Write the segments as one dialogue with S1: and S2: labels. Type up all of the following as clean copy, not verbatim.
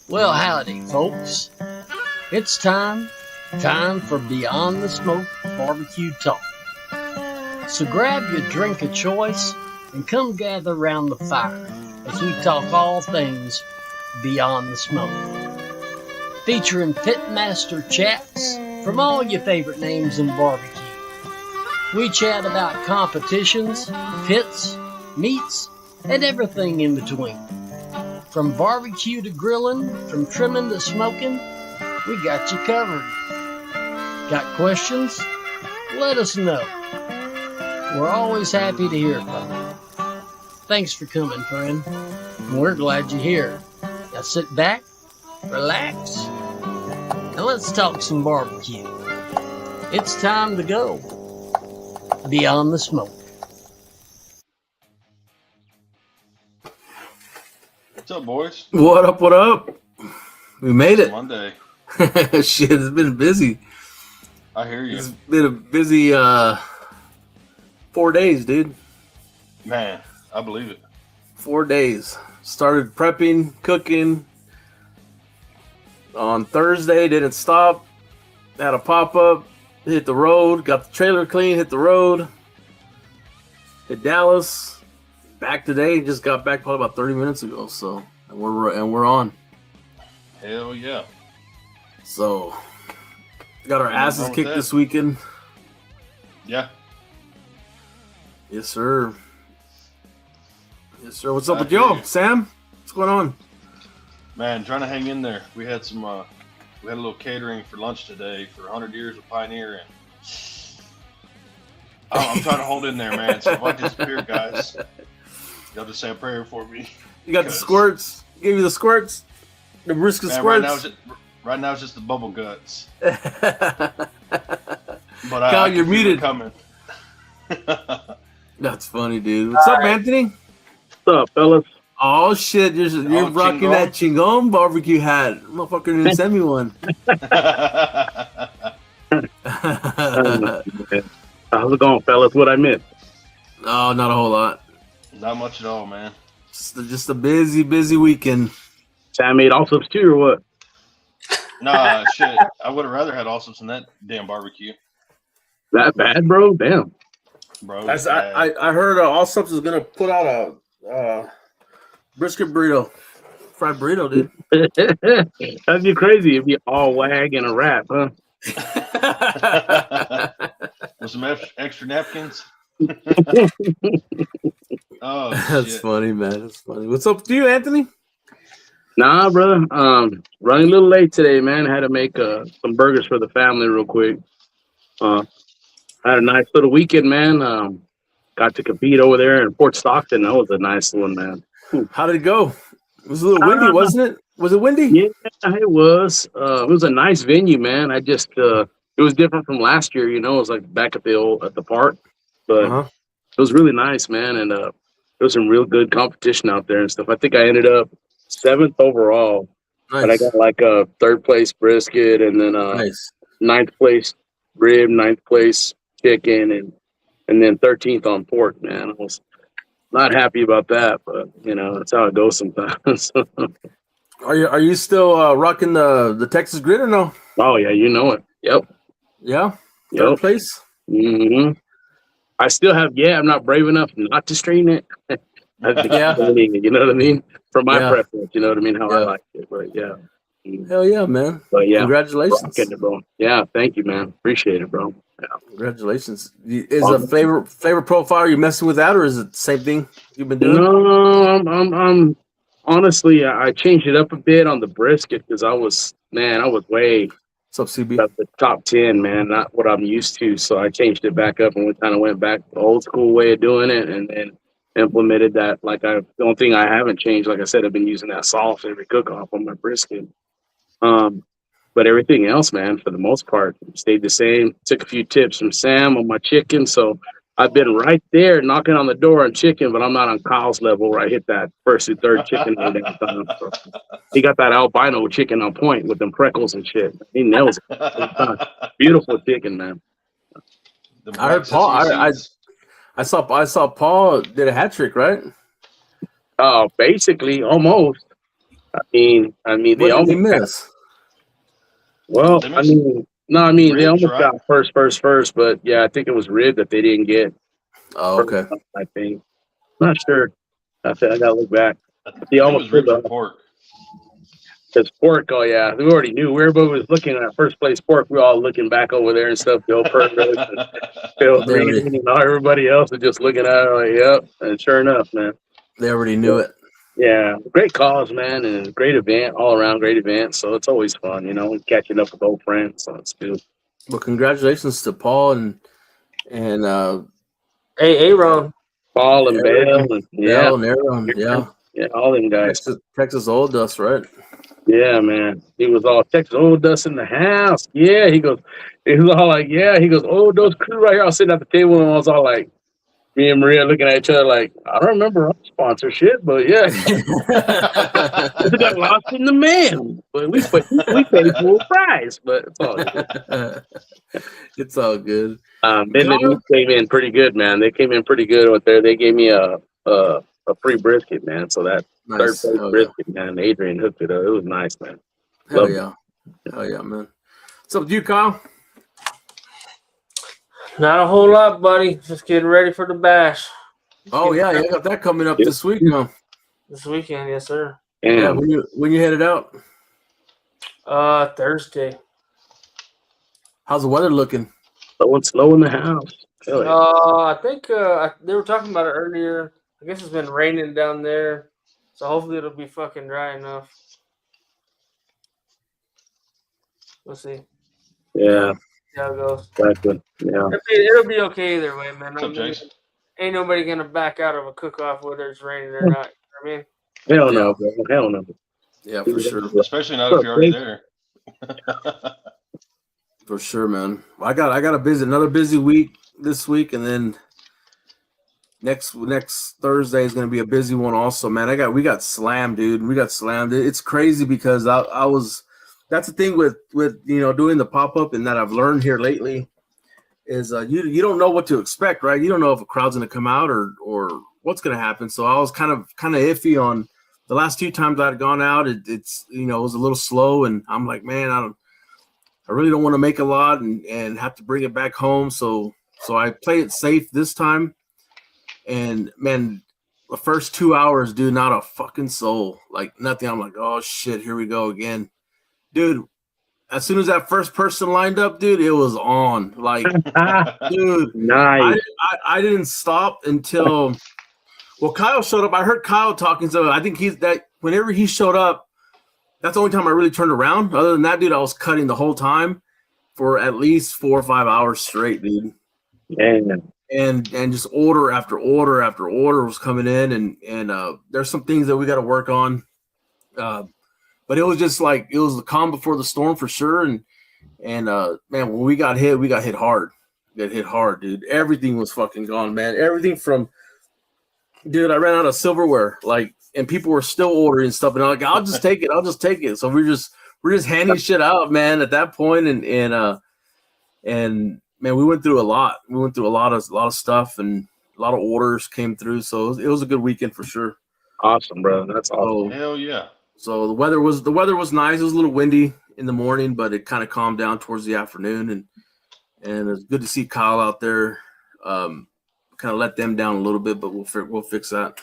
S1: Well, howdy, folks. It's time for Beyond the Smoke Barbecue Talk. So grab your drink of choice and come gather around the fire as we talk all things Beyond the Smoke. Featuring pitmaster chats from all your favorite names in barbecue. We chat about competitions, pits, meats, and everything in between. From barbecue to grilling, from trimming to smoking, we got you covered. Got questions? Let us know. We're always happy to hear from you. Thanks for coming, friend. We're glad you're here. Now sit back, relax, and let's talk some barbecue. It's time to go Beyond the Smoke.
S2: What's up, boys?
S3: What up? What up? We made it.
S2: Monday.
S3: Shit, it's been busy.
S2: I hear you.
S3: It's been a busy 4 days, dude.
S2: Man, I believe it.
S3: 4 days. Started prepping, cooking. On Thursday, didn't stop. Had a pop-up. Hit the road. Got the trailer clean. Hit the road. Hit Dallas. Back today. Just got back probably about 30 minutes ago. So, and we're on.
S2: Hell yeah.
S3: So, got our asses kicked this weekend.
S2: Yeah.
S3: Yes, sir. Yes, sir. What's up with y'all, Sam? What's going on?
S2: Man, trying to hang in there. We had some. We had a little catering for lunch today for 100 years of Pioneer, and I'm trying to hold in there, man. So if I disappear, guys, y'all just say a prayer for me.
S3: You got the squirts. Give you the squirts. The brisket squirts.
S2: Right now it's just the bubble guts. But
S3: Kyle, you're muted.
S2: Coming.
S3: That's funny, dude. What's up, Anthony?
S4: What's up, fellas?
S3: Oh shit, you're rocking Chingon? That Chingon barbecue hat. Motherfucker didn't send me one.
S4: How's it going, fellas? What I missed?
S3: Oh, not a whole lot.
S2: Not much at all, man.
S3: Just a busy weekend.
S4: Sam made all subs too, or what?
S2: Nah, shit. I would have rather had all subs than that damn barbecue.
S4: That bad, bro? Damn.
S2: Bro,
S3: I heard All Subs is gonna put out a brisket burrito, fried burrito, dude.
S4: That'd be crazy if you all wag and a wrap, huh?
S2: With some extra napkins. Oh,
S3: that's
S2: shit.
S3: Funny, man. That's funny. What's up with you, Anthony?
S4: Nah, brother. Running a little late today, man. I had to make some burgers for the family real quick. I had a nice little weekend, man. Got to compete over there in Fort Stockton. That was a nice one, man.
S3: How did it go? It was a little windy, wasn't it? Was it windy?
S4: Yeah, it was. It was a nice venue, man. I just it was different from last year. You know, it was like back at the park, but it was really nice, man. And there was some real good competition out there and stuff. I think I ended up 7th overall But I
S3: Nice.
S4: got like a third place brisket, and then
S3: Nice.
S4: ninth place rib, ninth place chicken, and then 13th on pork. Man, I was not happy about that, but that's how it goes sometimes.
S3: Are you still rocking the Texas grid or no?
S4: Oh yeah, you know it. Yep.
S3: Yeah. Third
S4: Yep.
S3: place.
S4: hmm I still have. Yeah, I'm not brave enough not to stream it.
S3: Yeah.
S4: You know what I mean? For my
S3: Yeah.
S4: preference, you know what I mean? How I
S3: Yeah.
S4: like it, but yeah.
S3: Hell yeah, man.
S4: But yeah,
S3: Congratulations.
S4: rocking it, bro. Yeah, thank you, man. Appreciate it, bro. Yeah.
S3: Congratulations. Is a flavor profile you messing with that, or is it the same thing you've been doing?
S4: No, I'm honestly, I changed it up a bit on the brisket because I was way
S3: What's up, CB?
S4: up the top 10, man, not what I'm used to. So I changed it back up and we kind of went back to the old school way of doing it, and then implemented that. The only thing I haven't changed, like I said, I've been using that salt every cook off on my brisket. But everything else, man, for the most part, stayed the same. Took a few tips from Sam on my chicken, so I've been right there knocking on the door on chicken, but I'm not on Kyle's level where I hit that first and third chicken every damn time. So he got that albino chicken on point with them freckles and shit. He nails it. Beautiful chicken, man.
S3: I heard Paul. I saw Paul did a hat trick, right?
S4: Basically, almost. They
S3: What did
S4: almost
S3: he miss?
S4: Well,
S2: They
S4: I
S2: missed
S4: mean, no, I mean they
S2: ribs,
S4: almost
S2: right?
S4: got first, but yeah, I think it was rib that they didn't get.
S3: Oh, okay.
S4: First, I think. Not sure. I gotta look back.
S2: I
S4: But they
S2: think it
S4: almost
S2: was
S4: pulled
S2: ribs or
S4: up.
S2: pork.
S4: Because pork, oh yeah, we already knew. Everybody was looking at first place pork. We were all looking back over there and stuff. Bill Purvis and Phil
S3: They already-
S4: Green and everybody else was just looking at it like, yep. And sure enough, man.
S3: They already knew it.
S4: Yeah, great cause, man, and great event, all around great event. So it's always fun, catching up with old friends. So it's good.
S3: Well, congratulations to Paul and
S5: Aaron.
S4: Paul and Bell, and
S3: Bell and Aaron.
S4: yeah, all them guys.
S3: Texas Old Dust, right?
S4: Yeah, man. He was all Texas Old Dust in the house. Yeah, he was all like, yeah. He goes, Old Dust crew right here. I was sitting at the table and I was all like, me and Maria looking at each other like, I don't remember our sponsorship, but yeah, we got lost in the mail. But we paid full price, but it's all good.
S3: It's all good.
S4: Then the came in pretty good, man. They came in pretty good with there. They gave me a free brisket, man. So that
S3: Nice.
S4: third place brisket, man. Adrian hooked it up. It was nice, man.
S3: Hell yeah. Hell yeah, man. What's up with you, Kyle?
S5: Not a whole lot, buddy. Just getting ready for the bash.
S3: Oh yeah, you got that coming up this week, huh?
S5: This weekend, yes, sir.
S3: Yeah, when you headed out?
S5: Thursday.
S3: How's the weather looking?
S4: Slow in the house. Really?
S5: I think they were talking about it earlier. I guess it's been raining down there, so hopefully it'll be fucking dry enough. We'll see.
S4: Yeah.
S5: See how it goes.
S4: Exactly. Yeah.
S5: It'll be okay either way, man.
S2: What's up, Jason?
S5: Ain't nobody gonna back out of a cook-off whether it's raining or not. You know what
S4: Hell no, bro. Hell no.
S3: Yeah, for sure.
S2: Especially not if you're already there.
S3: For sure, man. I got another busy week this week, and then next Thursday is gonna be a busy one also, man. We got slammed, dude. We got slammed. It's crazy because I was. That's the thing with doing the pop-up, and that I've learned here lately is you don't know what to expect, right? You don't know if a crowd's gonna come out or what's gonna happen. So I was kind of iffy on the last two times I'd gone out. It was a little slow, and I'm like, man, I really don't want to make a lot and have to bring it back home. So I play it safe this time. And man, the first 2 hours, dude, not a fucking soul, like nothing. I'm like, oh shit, here we go again. Dude, as soon as that first person lined up, dude, it was on. Like, dude,
S4: Nice.
S3: I didn't stop until Kyle showed up. I heard Kyle talking, so I think whenever he showed up, that's the only time I really turned around. Other than that, dude, I was cutting the whole time for at least 4 or 5 hours straight, dude.
S4: Man.
S3: And just order after order after order was coming in, and there's some things that we got to work on. But it was just like it was the calm before the storm for sure. And man, when we got hit hard. Got hit hard, dude. Everything was fucking gone, man. Everything from, dude, I ran out of silverware. Like and people were still ordering stuff, and I'm like, I'll just take it. So we're just handing shit out, man, at that point, and man, we went through a lot. We went through a lot of stuff, and a lot of orders came through. So it was a good weekend for sure.
S4: Awesome, bro. That's awesome.
S2: Hell yeah.
S3: So the weather was nice. It was a little windy in the morning, but it kind of calmed down towards the afternoon, and it was good to see Kyle out there. Kind of let them down a little bit, but we'll fix that.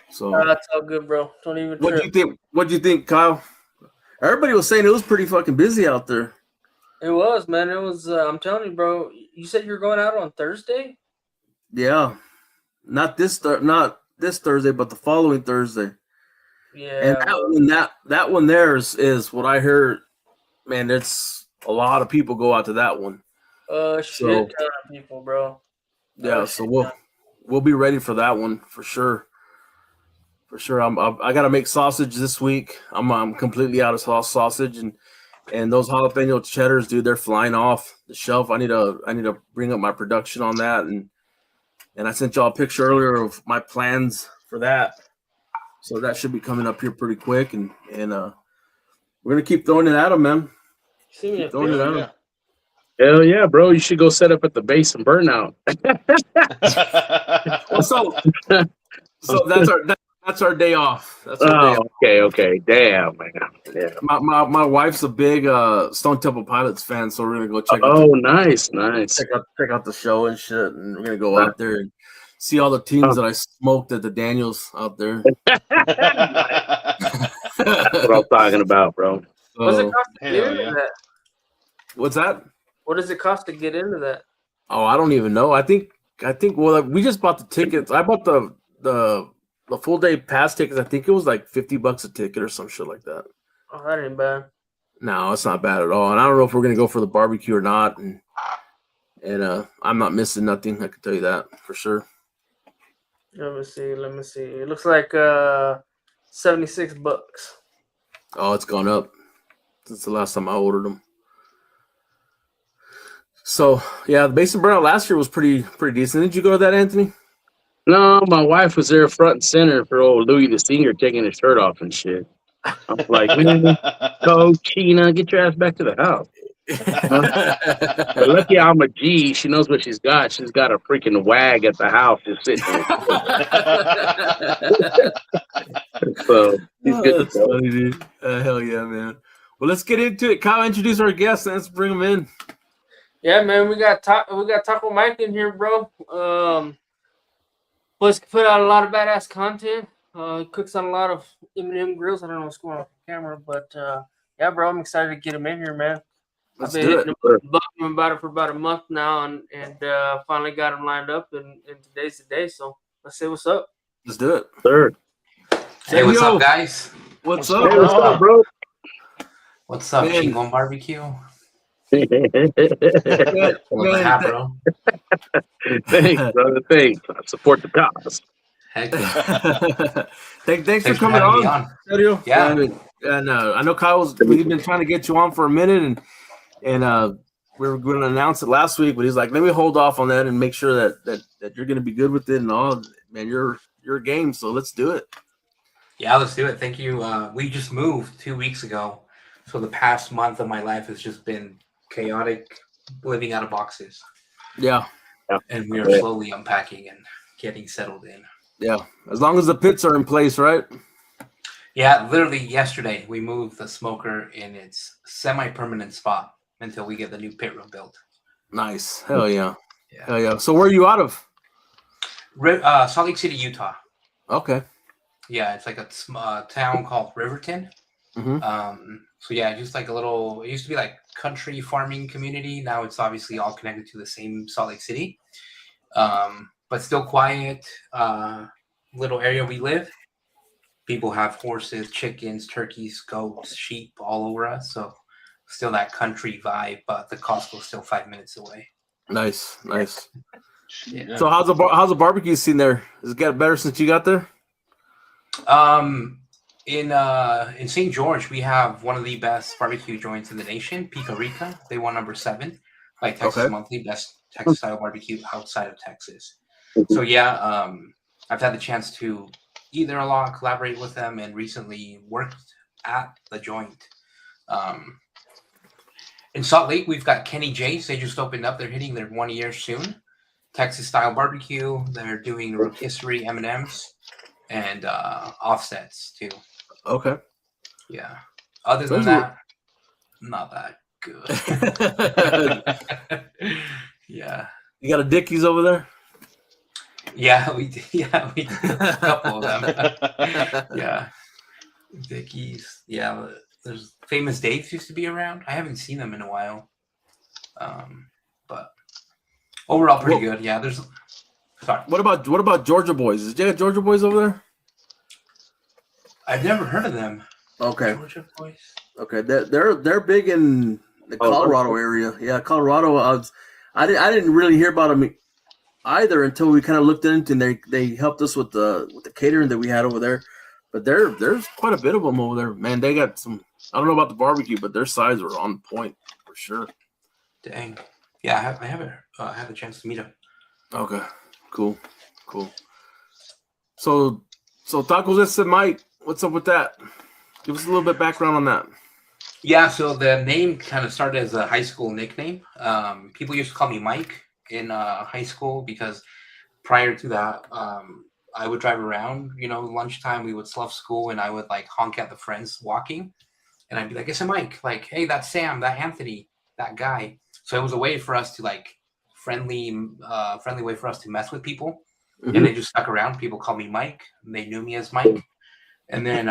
S3: So
S5: that's all good, bro. Don't even.
S3: What do you think, Kyle? Everybody was saying it was pretty fucking busy out there.
S5: It was, man. It was. I'm telling you, bro. You said you were going out on Thursday.
S3: Yeah, not this Thursday, but the following Thursday.
S5: Yeah,
S3: and that one there is what I heard. Man, it's a lot of people go out to that one.
S5: Shit ton of people, bro.
S3: Yeah, so we'll be ready for that one for sure. For sure, I got to make sausage this week. I'm completely out of sausage, and those jalapeno cheddars, dude, they're flying off the shelf. I need to bring up my production on that, and I sent y'all a picture earlier of my plans for that. So that should be coming up here pretty quick, and we're gonna keep throwing it at them, man.
S5: Keep
S3: throwing it at them.
S4: Hell yeah, bro! You should go set up at the base and burn out.
S3: So that's our day off. That's our day off.
S4: Okay. Damn, man. Yeah.
S3: My wife's a big Stone Temple Pilots fan, so we're gonna go check.
S4: Nice.
S3: Check out the show and shit, and we're gonna go out there and see all the teams that I smoked at the Daniels out there.
S4: That's what I'm talking about, bro.
S5: What's it cost to get into that?
S3: What's that?
S5: What does it cost to get into that?
S3: Oh, I don't even know. I think. Well, we just bought the tickets. I bought the full day pass tickets. I think it was like $50 a ticket or some shit like that.
S5: Oh, that ain't bad.
S3: No, it's not bad at all. And I don't know if we're gonna go for the barbecue or not. And I'm not missing nothing. I can tell you that for sure.
S5: Let me see. It looks like $76.
S3: Oh, it's gone up since the last time I ordered them. So yeah, the Basin Burnout last year was pretty decent. Did you go to that, Anthony?
S4: No, my wife was there front and center for old Louis the Senior taking his shirt off and shit. I was like, man, go China, get your ass back to the house. But lucky I'm a G. She knows what she's got. She's got a freaking wag at the house just sitting there. So he's good.
S3: That's funny, dude. Hell yeah, man. Well, let's get into it. Kyle, introduce our guests and let's bring them in.
S5: Yeah, man, we got Taco Mike in here, bro. Plus put out a lot of badass content. Cooks on a lot of M&M grills. I don't know what's going on camera, but yeah, bro, I'm excited to get him in here, man.
S3: Let's
S5: I've been
S3: do
S5: hitting him about it for about a month now, and finally got him lined up, and today's the day. So let's say what's up.
S3: Let's do it.
S4: Sure.
S6: Hey, what's up, guys?
S3: What's up?
S4: Hey, what's up, bro?
S6: What's up,
S3: Man.
S6: Chingon Barbecue?
S3: Man,
S6: What's up, bro?
S4: Thanks, brother. Thanks. I support the cause.
S6: Heck yeah.
S3: Thanks for coming
S6: having me
S3: on, Sergio.
S6: Yeah.
S3: And I know we've been trying to get you on for a minute, and we were going to announce it last week, but he's like, let me hold off on that and make sure that you're going to be good with it and all. Man, you're a game, so let's do it.
S6: Yeah, let's do it. Thank you. We just moved 2 weeks ago, so the past month of my life has just been chaotic, living out of boxes.
S3: Yeah.
S6: And we are slowly unpacking and getting settled in.
S3: Yeah, as long as the pits are in place, right?
S6: Yeah, literally yesterday we moved the smoker in its semi-permanent spot until we get the new pit room built.
S3: Nice. Hell yeah.
S6: Yeah.
S3: Hell yeah. So where are you out of?
S6: Salt Lake City, Utah.
S3: Okay.
S6: Yeah, it's like a town called Riverton.
S3: Mm-hmm.
S6: So yeah, just like a little, it used to be like country farming community. Now it's obviously all connected to the same Salt Lake City. But still quiet, little area we live. People have horses, chickens, turkeys, goats, sheep all over us. So still that country vibe, but the Costco's still 5 minutes away.
S3: Nice.
S6: Yeah.
S3: So how's the barbecue scene there? Has it got better since you got there?
S6: In St. George, we have one of the best barbecue joints in the nation, Pico Rica. They won number 7 by Texas Monthly, best Texas style barbecue outside of Texas. So yeah, I've had the chance to eat there a lot, collaborate with them, and recently worked at the joint. In Salt Lake, we've got Kenny J's. They just opened up. They're hitting their 1 year soon. Texas style barbecue. They're doing rotisserie M&Ms and offsets too.
S3: Okay.
S6: Yeah. Other than that, not that good. Yeah.
S3: You got a Dickies over there?
S6: Yeah, we did. Yeah, we did a couple of them. Yeah. Dickies. Yeah. There's Famous Dave's used to be around. I haven't seen them in a while. But overall pretty good. Yeah, there's sorry.
S3: What about Georgia Boys? Is there Georgia Boys over there?
S6: I've never heard of them.
S3: Okay.
S6: Georgia Boys.
S3: Okay. They're big in the Colorado area. Yeah, Colorado. I didn't really hear about them either until we kind of looked into, and they helped us with the catering that we had over there. But there's quite a bit of them over there, man. They got some. I don't know about the barbecue, but their sides were on point for sure.
S6: Dang. Yeah, I haven't had the chance to meet them.
S3: Okay. Cool. So Tacos Ese Mike, what's up with that? Give us a little bit background on that.
S6: Yeah, so the name kind of started as a high school nickname. People used to call me Mike in high school because prior to that, I would drive around, lunchtime, we would slough school and I would like honk at the friends walking and I'd be like, "It's a Mike," like, "Hey, that's Sam, that Anthony, that guy." So it was a way for us to like friendly way for us to mess with people.
S3: Mm-hmm.
S6: And they just stuck around. People called me Mike and they knew me as Mike. And then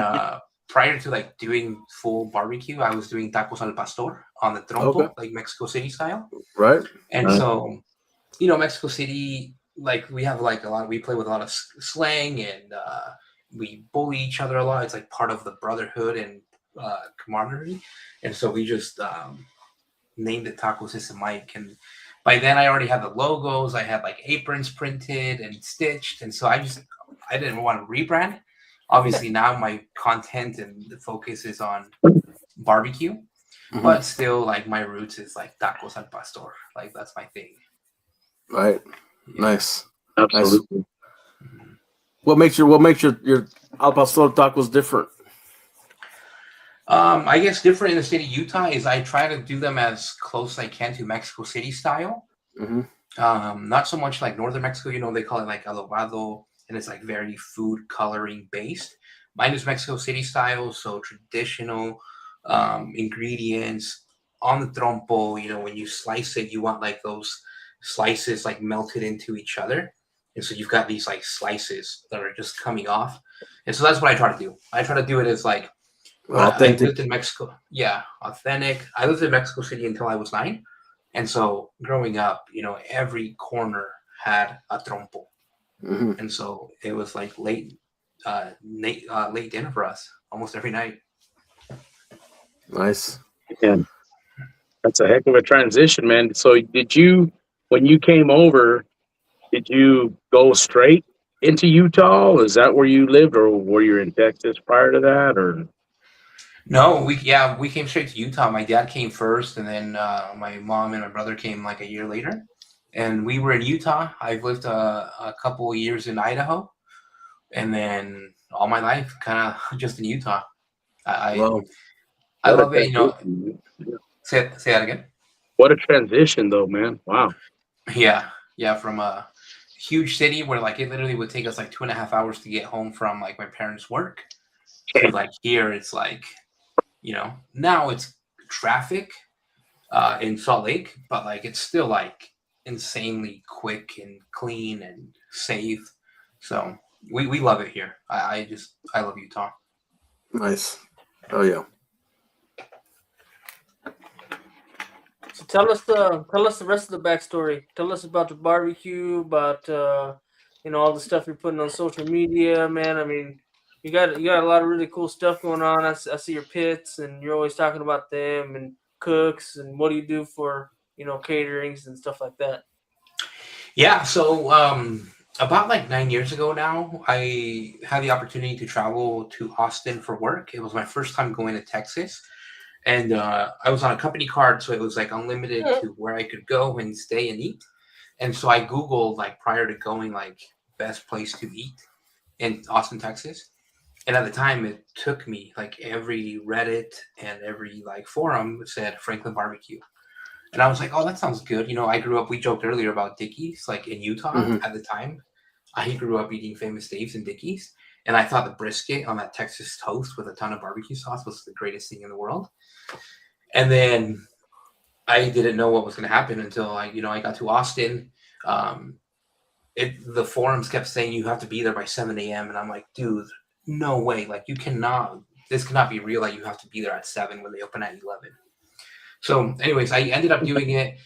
S6: prior to like doing full barbecue, I was doing tacos al pastor on the trompo, like Mexico City style.
S3: Right.
S6: And so, Mexico City, like we have like we play with a lot of slang and we bully each other a lot. It's like part of the brotherhood and camaraderie. And so we just named it Tacos Ese Mike. And by then I already had the logos. I had like aprons printed and stitched. And so I didn't want to rebrand. Obviously now my content and the focus is on barbecue, but still like my roots is like tacos al pastor. Like that's my thing.
S3: Right.
S6: Yeah.
S3: Nice.
S4: Absolutely.
S3: Nice. What makes your al pastor tacos different?
S6: I guess different in the state of Utah is I try to do them as close as I can to Mexico City style. Not so much like northern Mexico, they call it like adobado, and it's like very food coloring based. Mine is Mexico City style, so traditional ingredients on the trompo. When you slice it, you want like those slices like melted into each other. And so you've got these like slices that are just coming off. And so that's what I try to do. I try to do it as like authentic. I lived in Mexico. Yeah, authentic. I lived in Mexico City until I was 9. And so growing up, every corner had a trompo. And so it was like late dinner for us almost every night.
S3: Nice.
S4: Yeah. That's a heck of a transition, man. So when you came over, did you go straight into Utah? Is that where you lived, or were you in Texas prior to that, or?
S6: No, we came straight to Utah. My dad came first, and then my mom and my brother came like a year later. And we were in Utah. I've lived a couple of years in Idaho, and then all my life kind of just in Utah. I love it. Say that again.
S4: What a transition, though, man! Wow.
S6: Yeah. From a huge city where like it literally would take us like 2.5 hours to get home from like my parents' work. So like here, it's like, now it's traffic in Salt Lake, but like it's still like insanely quick and clean and safe. So we love it here. I love Utah.
S3: Nice. Oh yeah.
S5: So tell us the rest of the backstory. Tell us about the barbecue, about all the stuff you're putting on social media, man. I mean, you got a lot of really cool stuff going on. I see your pits, and you're always talking about them and cooks, and what do you do for caterings and stuff like that.
S6: Yeah, so about like 9 years ago now, I had the opportunity to travel to Austin for work. It was my first time going to Texas. And I was on a company card, so it was like unlimited to where I could go and stay and eat. And so I Googled like prior to going, like best place to eat. in Austin, Texas. And at the time, it took me like every Reddit and every like forum said Franklin BBQ. And I was like, oh, that sounds good. You know, I grew up, we joked earlier about Dickies, like in Utah at the time. I grew up eating Famous Dave's and Dickies. And I thought the brisket on that Texas toast with a ton of barbecue sauce was the greatest thing in the world. And then I didn't know what was going to happen until I got to Austin. The forums kept saying you have to be there by 7 a.m. And I'm like, dude, no way. Like this cannot be real. Like you have to be there at 7 when they open at 11. So anyways, I ended up doing it.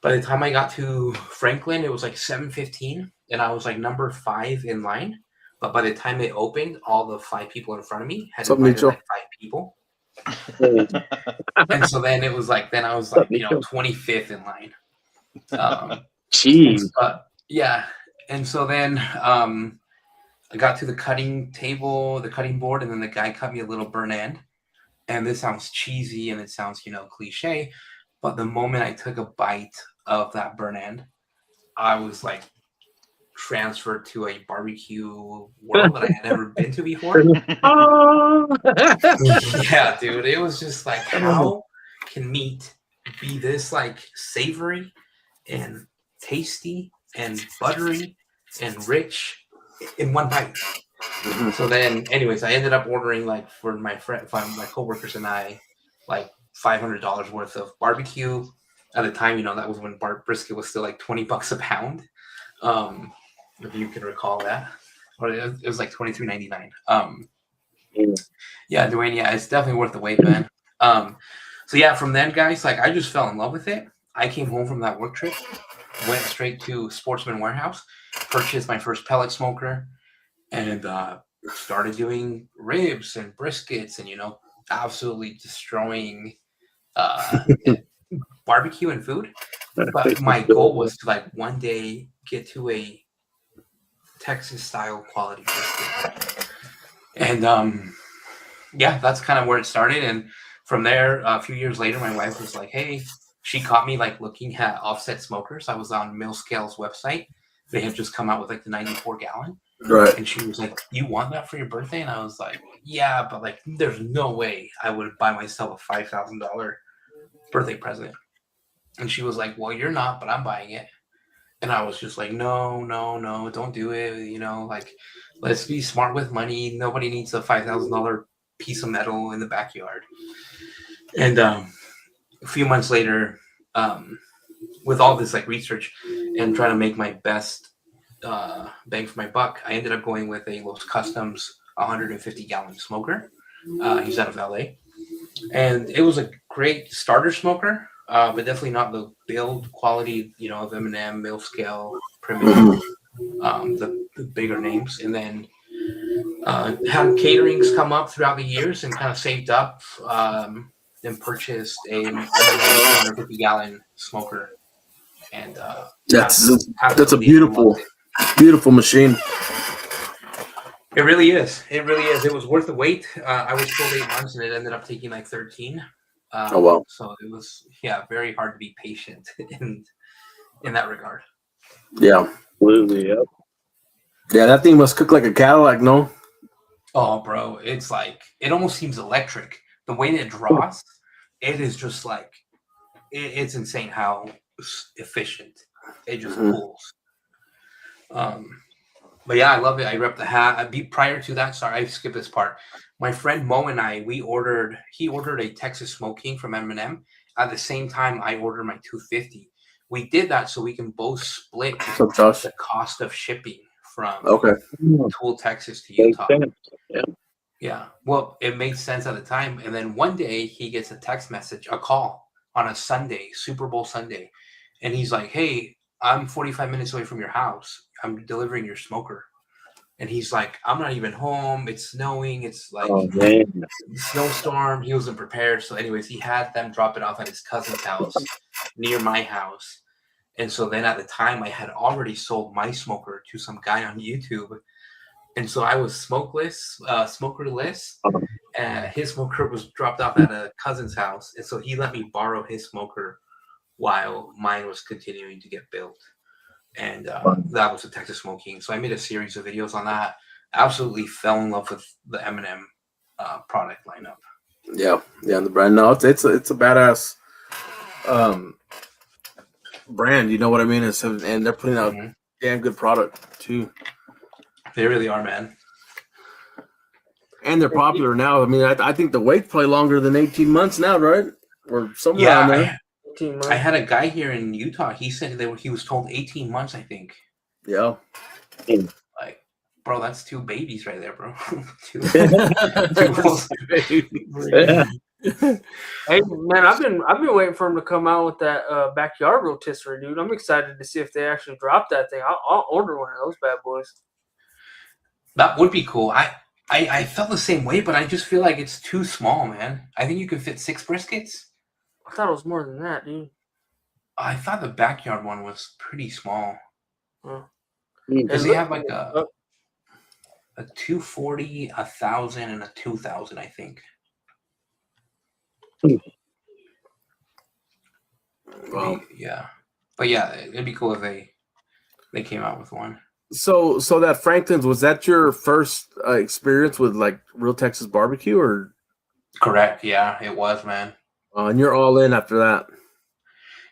S6: By the time I got to Franklin, it was like 7:15 and I was like number 5 in line. But by the time it opened, all the 5 people in front of me had invited like 5 people. And so then it was like, I was like, 25th in line.
S4: Jeez.
S6: Yeah. And so then I got to the cutting table, the cutting board, and then the guy cut me a little burnt end. And this sounds cheesy and it sounds, cliche. But the moment I took a bite of that burnt end, I was like transferred to a barbecue world that I had never been to before. Yeah, dude. It was just like, how can meat be this like savory and tasty and buttery and rich in one bite? So then, anyways, I ended up ordering like for my coworkers and I, like $500 worth of barbecue. At the time, that was when brisket was still like $20 a pound. If you can recall that, or it was like $23.99. Yeah, Dwayne, yeah, it's definitely worth the wait, man. So yeah, from then, guys, like I just fell in love with it. I came home from that work trip, went straight to Sportsman Warehouse, purchased my first pellet smoker, and started doing ribs and briskets and, absolutely destroying barbecue and food. But my goal was to like one day get to a Texas style quality brisket. And yeah, that's kind of where it started. And from there, a few years later, my wife was like, hey, she caught me like looking at offset smokers. I was on Millscale's website. They had just come out with like the 94 gallon.
S3: Right.
S6: And she was like, you want that for your birthday? And I was like, yeah, but like there's no way I would buy myself a $5,000 birthday present. And she was like, well, you're not, but I'm buying it. And I was just like, no, don't do it. Like, let's be smart with money. Nobody needs a $5,000 piece of metal in the backyard. And a few months later, with all this like research and trying to make my best bang for my buck, I ended up going with a Los Customs 150-gallon smoker. He's out of LA. And it was a great starter smoker. But definitely not the build quality, of M&M, Millscale, Primitive, the bigger names. And then had caterings come up throughout the years and kind of saved up and purchased a 150-gallon smoker. And
S3: that's a beautiful machine.
S6: It really is. It really is. It was worth the wait. I was told 8 months and it ended up taking like 13.
S3: Oh wow!
S6: So it was very hard to be patient in that regard.
S3: Yeah,
S4: Absolutely, yep.
S3: Yeah, that thing must cook like a Cadillac, no?
S6: Oh, bro, it's like it almost seems electric. The way that it draws, it is just like it's insane how efficient it just pulls. But yeah, I love it. I rep the hat. Prior to that, sorry, I skipped this part. My friend Mo and I, he ordered a Texas Smoke King from M&M. At the same time, I ordered my 250. We did that so we can both split the cost of shipping from Tool, Texas to Utah. Yeah. Well, it made sense at the time. And then one day he gets a call on a Sunday, Super Bowl Sunday. And he's like, hey, I'm 45 minutes away from your house. I'm delivering your smoker. And he's like, I'm not even home. It's snowing. It's like snowstorm. He wasn't prepared. So anyways, he had them drop it off at his cousin's house near my house. And so then at the time I had already sold my smoker to some guy on YouTube. And so I was smokerless. His smoker was dropped off at a cousin's house. And so he let me borrow his smoker while mine was continuing to get built. And that was a Texas Smoke King. So I made a series of videos on that absolutely fell in love with the M&M product lineup.
S3: Yeah, the brand. No, it's a badass brand. You know what I mean? And they're putting out damn good product too.
S6: They really are, man.
S3: And they're popular now. I mean, I think the wait's probably longer than 18 months now, right? Or somewhere around there.
S6: I had a guy here in Utah. He said he was told 18 months, I think.
S3: Yeah.
S6: Like, bro, that's 2 babies right there, bro. two
S5: Hey man, I've been waiting for him to come out with that backyard rotisserie, dude. I'm excited to see if they actually drop that thing. I'll order one of those bad boys.
S6: That would be cool. I felt the same way, but I just feel like it's too small, man. I think you can fit 6 briskets.
S5: I thought it was more than that, dude.
S6: I thought the backyard one was pretty small.
S5: Because
S6: Because they have like a 240, 1,000, and a 2,000, I think.
S3: Wow.
S6: Yeah. But yeah, it'd be cool if they came out with one.
S3: So that Franklin's, was that your first experience with like real Texas barbecue, or?
S6: Correct. Yeah, it was, man.
S3: And you're all in after that.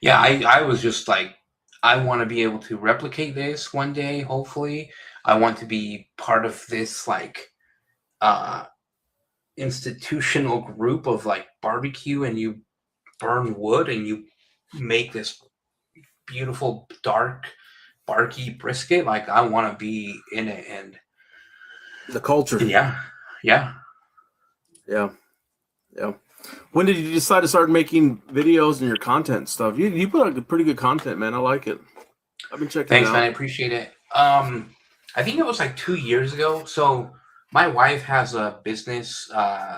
S6: Yeah, I was just like, I want to be able to replicate this one day, hopefully. I want to be part of this like institutional group of like barbecue, and you burn wood and you make this beautiful dark barky brisket. Like, I want to be in it, and
S3: the culture.
S6: Yeah.
S3: When did you decide to start making videos and your content and stuff? You put out pretty good content, man. I like it. I've been checking
S6: Thanks,
S3: it out.
S6: man. I appreciate it. I think it was like 2 years ago. So my wife has a business.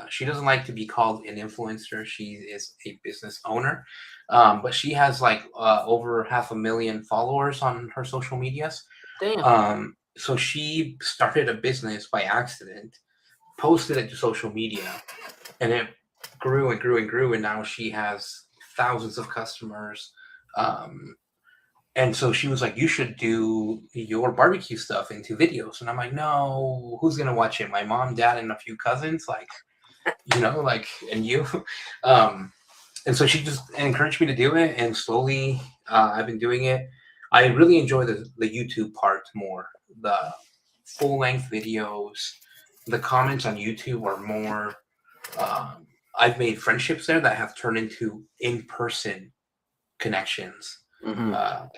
S6: She doesn't like to be called an influencer. She is a business owner. But she has like over 500,000 followers on her social medias.
S5: Damn.
S6: So she started a business by accident, posted it to social media, and it grew and grew and grew. And now she has thousands of customers. And so she was like, you should do your barbecue stuff into videos. And I'm like, no, who's going to watch it? My mom, dad, and a few cousins, like, and you. And so she just encouraged me to do it. And slowly I've been doing it. I really enjoy the YouTube part more. The full-length videos, the comments on YouTube are more. I've made friendships there that have turned into in-person connections. Shout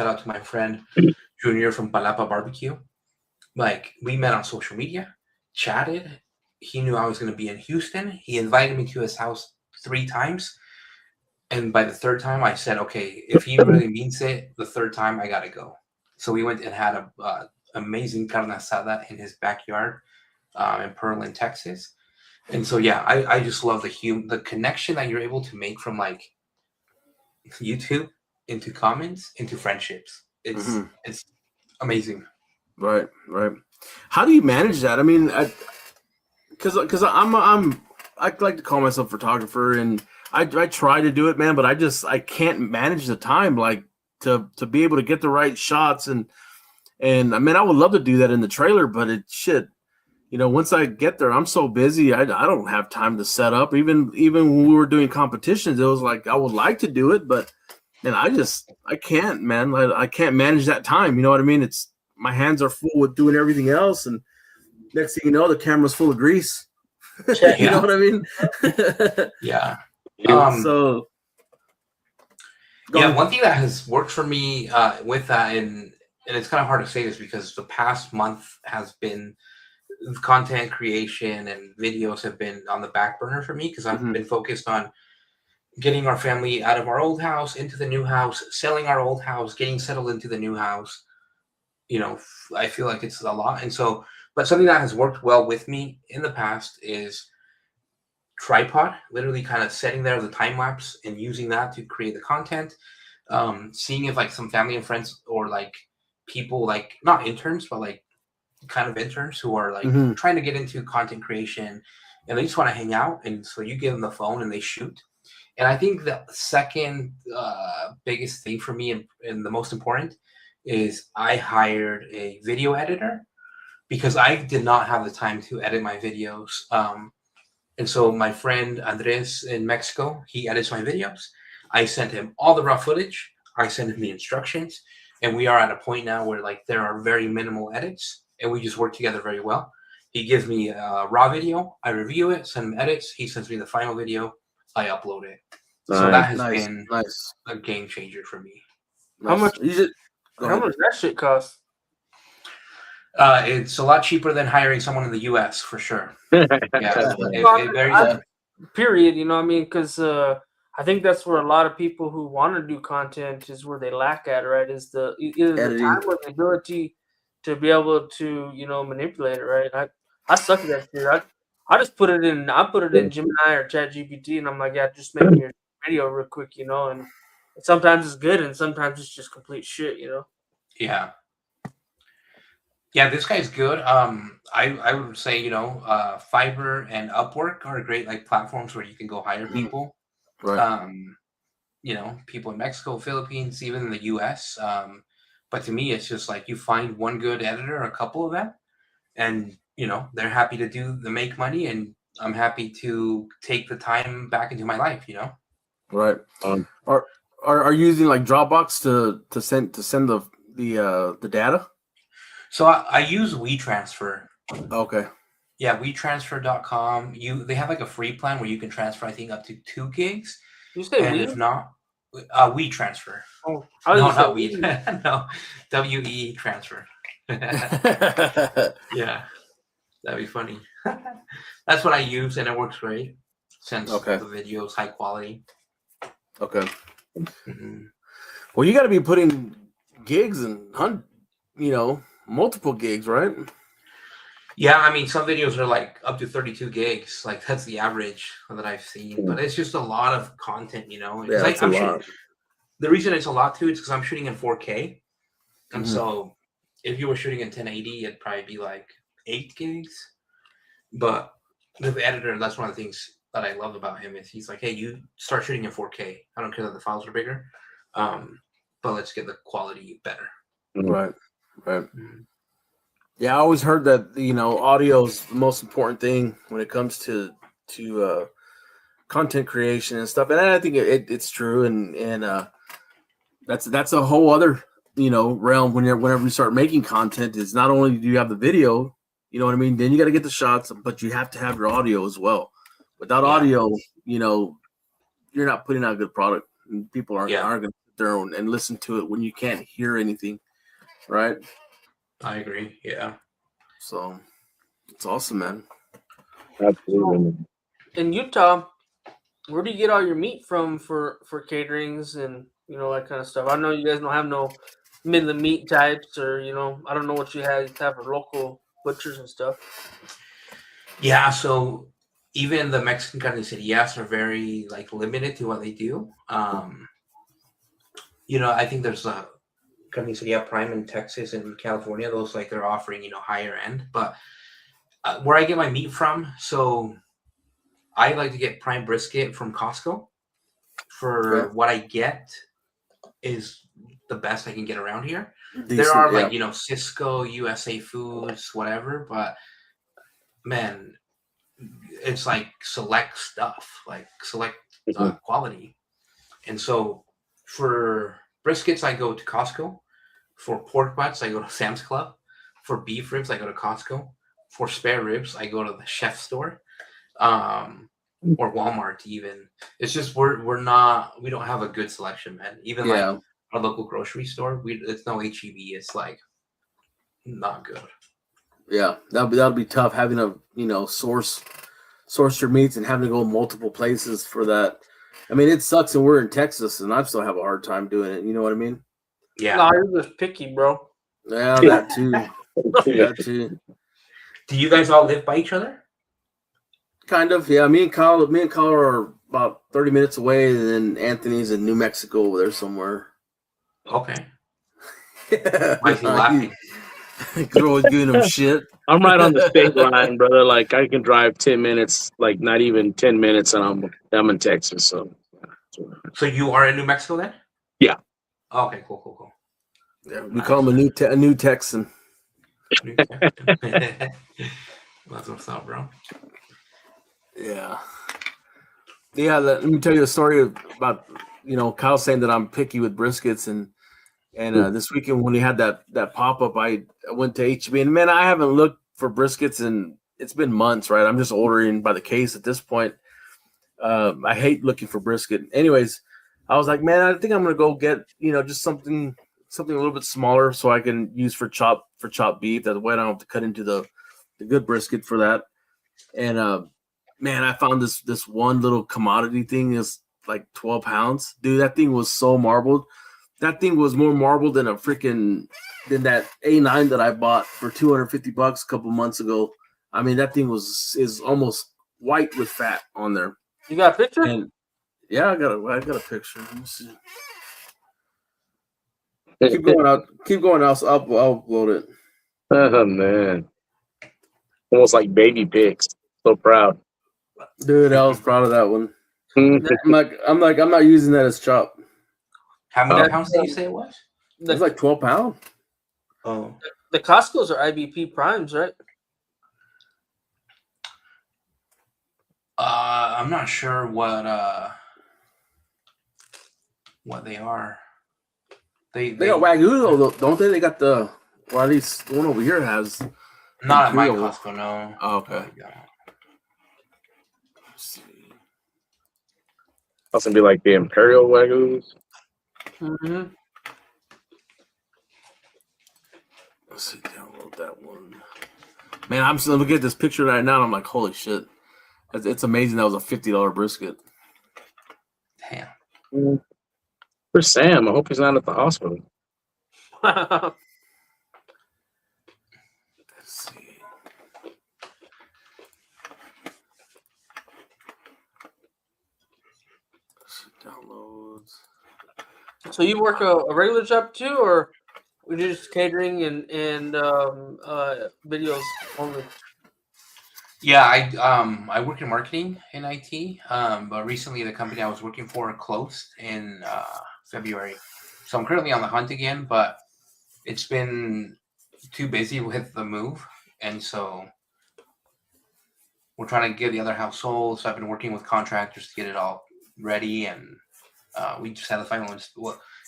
S6: out to my friend Junior from Palapa Barbecue. Like, we met on social media, chatted. He knew I was going to be in Houston. He invited me to his house 3 times. And by the 3rd time, I said, okay, if he really means it, the 3rd time I got to go. So we went and had a amazing carne asada in his backyard in Pearland, Texas. And so, yeah, I just love the connection that you're able to make from like YouTube into comments into friendships. It's amazing.
S3: Right. How do you manage that? I mean, because I like to call myself a photographer, and I try to do it, man, but I can't manage the time like to be able to get the right shots, and I mean, I would love to do that in the trailer, but once I get there, I'm so busy. I don't have time to set up. Even when we were doing competitions, it was like I would like to do it, but I can't, man. I can't manage that time. You know what I mean? It's my hands are full with doing everything else, and next thing you know, the camera's full of grease. You know what I mean?
S6: Yeah.
S3: So.
S6: One thing that has worked for me with that, and it's kind of hard to say this because the past month has been content creation and videos have been on the back burner for me because I've been focused on getting our family out of our old house into the new house, selling our old house, getting settled into the new house. I feel like it's a lot. And so, but something that has worked well with me in the past is tripod, literally kind of setting there the time lapse and using that to create the content. Seeing if like some family and friends or like people, like not interns, but like kind of interns who are like trying to get into content creation and they just want to hang out. And so you give them the phone and they shoot. And I think the second biggest thing for me and the most important is I hired a video editor because I did not have the time to edit my videos. And so my friend Andres in Mexico, he edits my videos. I sent him all the raw footage. I sent him the instructions, and we are at a point now where like there are very minimal edits, and we just work together very well. He gives me a raw video, I review it, send him edits. He sends me the final video, I upload it. So that has been a game changer for me.
S5: How much? How much that shit cost?
S6: It's a lot cheaper than hiring someone in the U.S. for sure. Yeah,
S5: period. You know what I mean? Because I think that's where a lot of people who want to do content is where they lack at, right? Is either the time or the ability to be able to, you know, manipulate it, right? I suck at that shit. I just put it in. I put it in Gemini or ChatGPT, and I'm like, yeah, just make me a video real quick, you know. And sometimes it's good, and sometimes it's just complete shit, you know.
S6: Yeah. Yeah, this guy's good. I would say, you know, Fiverr and Upwork are great like platforms where you can go hire people.
S3: Right.
S6: You know, people in Mexico, Philippines, even in the US. But to me, it's just like you find one good editor, a couple of them, and you know, they're happy to make money, and I'm happy to take the time back into my life, you know.
S3: Right. Are you using like Dropbox to send the data?
S6: So I use WeTransfer.
S3: Okay.
S6: Yeah, WeTransfer.com. They have like a free plan where you can transfer, I think, up to 2 gigs.
S5: You say
S6: and
S5: we?
S6: If not, WeTransfer.
S5: Oh,
S6: no, not we. No, WE transfer. Yeah, that'd be funny. That's what I use, and it works great. Sends the videos high quality.
S3: Okay.
S6: Mm-hmm.
S3: Well, you got to be putting gigs and multiple gigs, right?
S6: Yeah, I mean, some videos are like up to 32 gigs. Like that's the average that I've seen. But it's just a lot of content, you know.
S3: Yeah,
S6: like, the reason it's a lot too is because I'm shooting in 4K, and so if you were shooting in 1080, it'd probably be like 8 gigs. But with the editor, that's one of the things that I love about him is he's like, hey, you start shooting in 4K. I don't care that the files are bigger, but let's get the quality better.
S3: Right. Yeah, I always heard that audio is the most important thing when it comes to content creation and stuff, and I think it's true, and that's a whole other realm whenever you start making content. Is not only do you have the video, you know what I mean, then you got to get the shots, but you have to have your audio as well. Without audio, you're not putting out a good product, and people aren't going to sit there and listen to it when you can't hear anything, right?
S6: I agree. Yeah.
S3: So it's awesome, man.
S4: Absolutely.
S5: In Utah, where do you get all your meat from for caterings and that kind of stuff? I know you guys don't have no middle meat types, or I don't know what you have for local butchers and stuff.
S6: Yeah, so even the Mexican carnicerias are very like limited to what they do. I think there's a Carniceria Prime in Texas and California. Those like they're offering higher end, but where I get my meat from, so I like to get prime brisket from Costco. For what I get is the best I can get around here. There are like Cisco, USA Foods, whatever, but man, it's like select stuff, like select quality. And so for briskets, I go to Costco. For pork butts, I go to Sam's Club. For beef ribs, I go to Costco. For spare ribs, I go to the chef store, or Walmart. Even it's just we don't have a good selection, man. Even like our local grocery store, it's no HEB. It's like not good.
S3: Yeah, that'll be tough having to source your meats and having to go multiple places for that. I mean, it sucks, and we're in Texas, and I still have a hard time doing it. You know what I mean?
S6: Yeah.
S5: No, you're just picky, bro.
S3: Yeah, that too. That too.
S6: Do you guys all live by each other?
S3: Kind of, yeah. Me and Kyle are about 30 minutes away, and then Anthony's in New Mexico over there somewhere.
S6: Okay. Why is he laughing?
S3: Because we're always giving him shit.
S4: I'm right on the state line, brother. Like I can drive 10 minutes, like not even 10 minutes, and I'm in Texas.
S6: So you are in New Mexico then?
S4: Yeah.
S6: Okay, cool.
S3: Yeah, we call him a new Texan.
S6: That's what's up, bro.
S3: Yeah. Yeah, let me tell you a story about, Kyle saying that I'm picky with briskets, and this weekend when he had that pop-up, I went to HB, and man, I haven't looked for briskets and it's been months, right? I'm just ordering by the case at this point. I hate looking for brisket. Anyways, I was like, man, I think I'm gonna go get, just something a little bit smaller so I can use for chopped beef. That way I don't have to cut into the good brisket for that. And man, I found this one little commodity thing is like 12 pounds. Dude, that thing was so marbled. That thing was more marbled than than that A9 that I bought for $250 a couple months ago. I mean, that thing is almost white with fat on there.
S5: You got a picture?
S3: And yeah, I got a picture. Let me see. Keep going out. Keep going. I'll upload it.
S4: Oh man, almost like baby pigs. So proud,
S3: Dude, I was proud of that one. I'm not using that as chop.
S6: How many pounds did you say it was?
S3: It's like 12 pounds.
S6: Oh,
S5: the Costco's are IBP primes, right?
S6: I'm not sure what they are. They
S3: got Wagyu though, don't they? They got or at least one over here has.
S6: Not at my Costco, no.
S3: Oh, okay.
S4: That's gonna be like the Imperial Wagyus.
S5: Mm-hmm.
S3: Let's see, download that one. Man, I'm still looking at this picture right now, and I'm like, holy shit. It's amazing that was a $50 brisket.
S6: Damn.
S4: Where's Sam? I hope he's not at the hospital.
S3: Let's see. Downloads.
S5: So you work a regular job too, or we just catering and videos only?
S6: Yeah, I work in marketing in IT, but recently the company I was working for closed in February. So I'm currently on the hunt again, but it's been too busy with the move, and so we're trying to get the other house sold. So I've been working with contractors to get it all ready, and we just had the final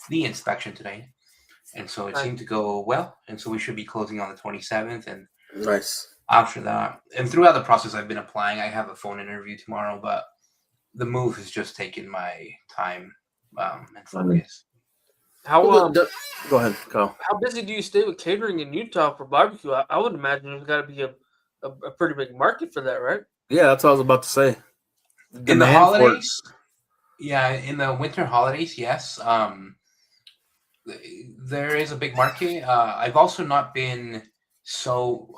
S6: the inspection today, and so it seemed to go well, and so we should be closing on the 27th. And
S3: Nice.
S6: After that, and throughout the process, I've been applying. I have a phone interview tomorrow, but the move has just taken my time and focus.
S5: How
S3: Go ahead, Kyle.
S5: how busy do you stay with catering in Utah for barbecue? I would imagine there's got to be a pretty big market for that, right?
S3: Yeah, that's what I was about to say.
S6: In the holidays, yeah, in the winter holidays, yes. There is a big market. I've also not been so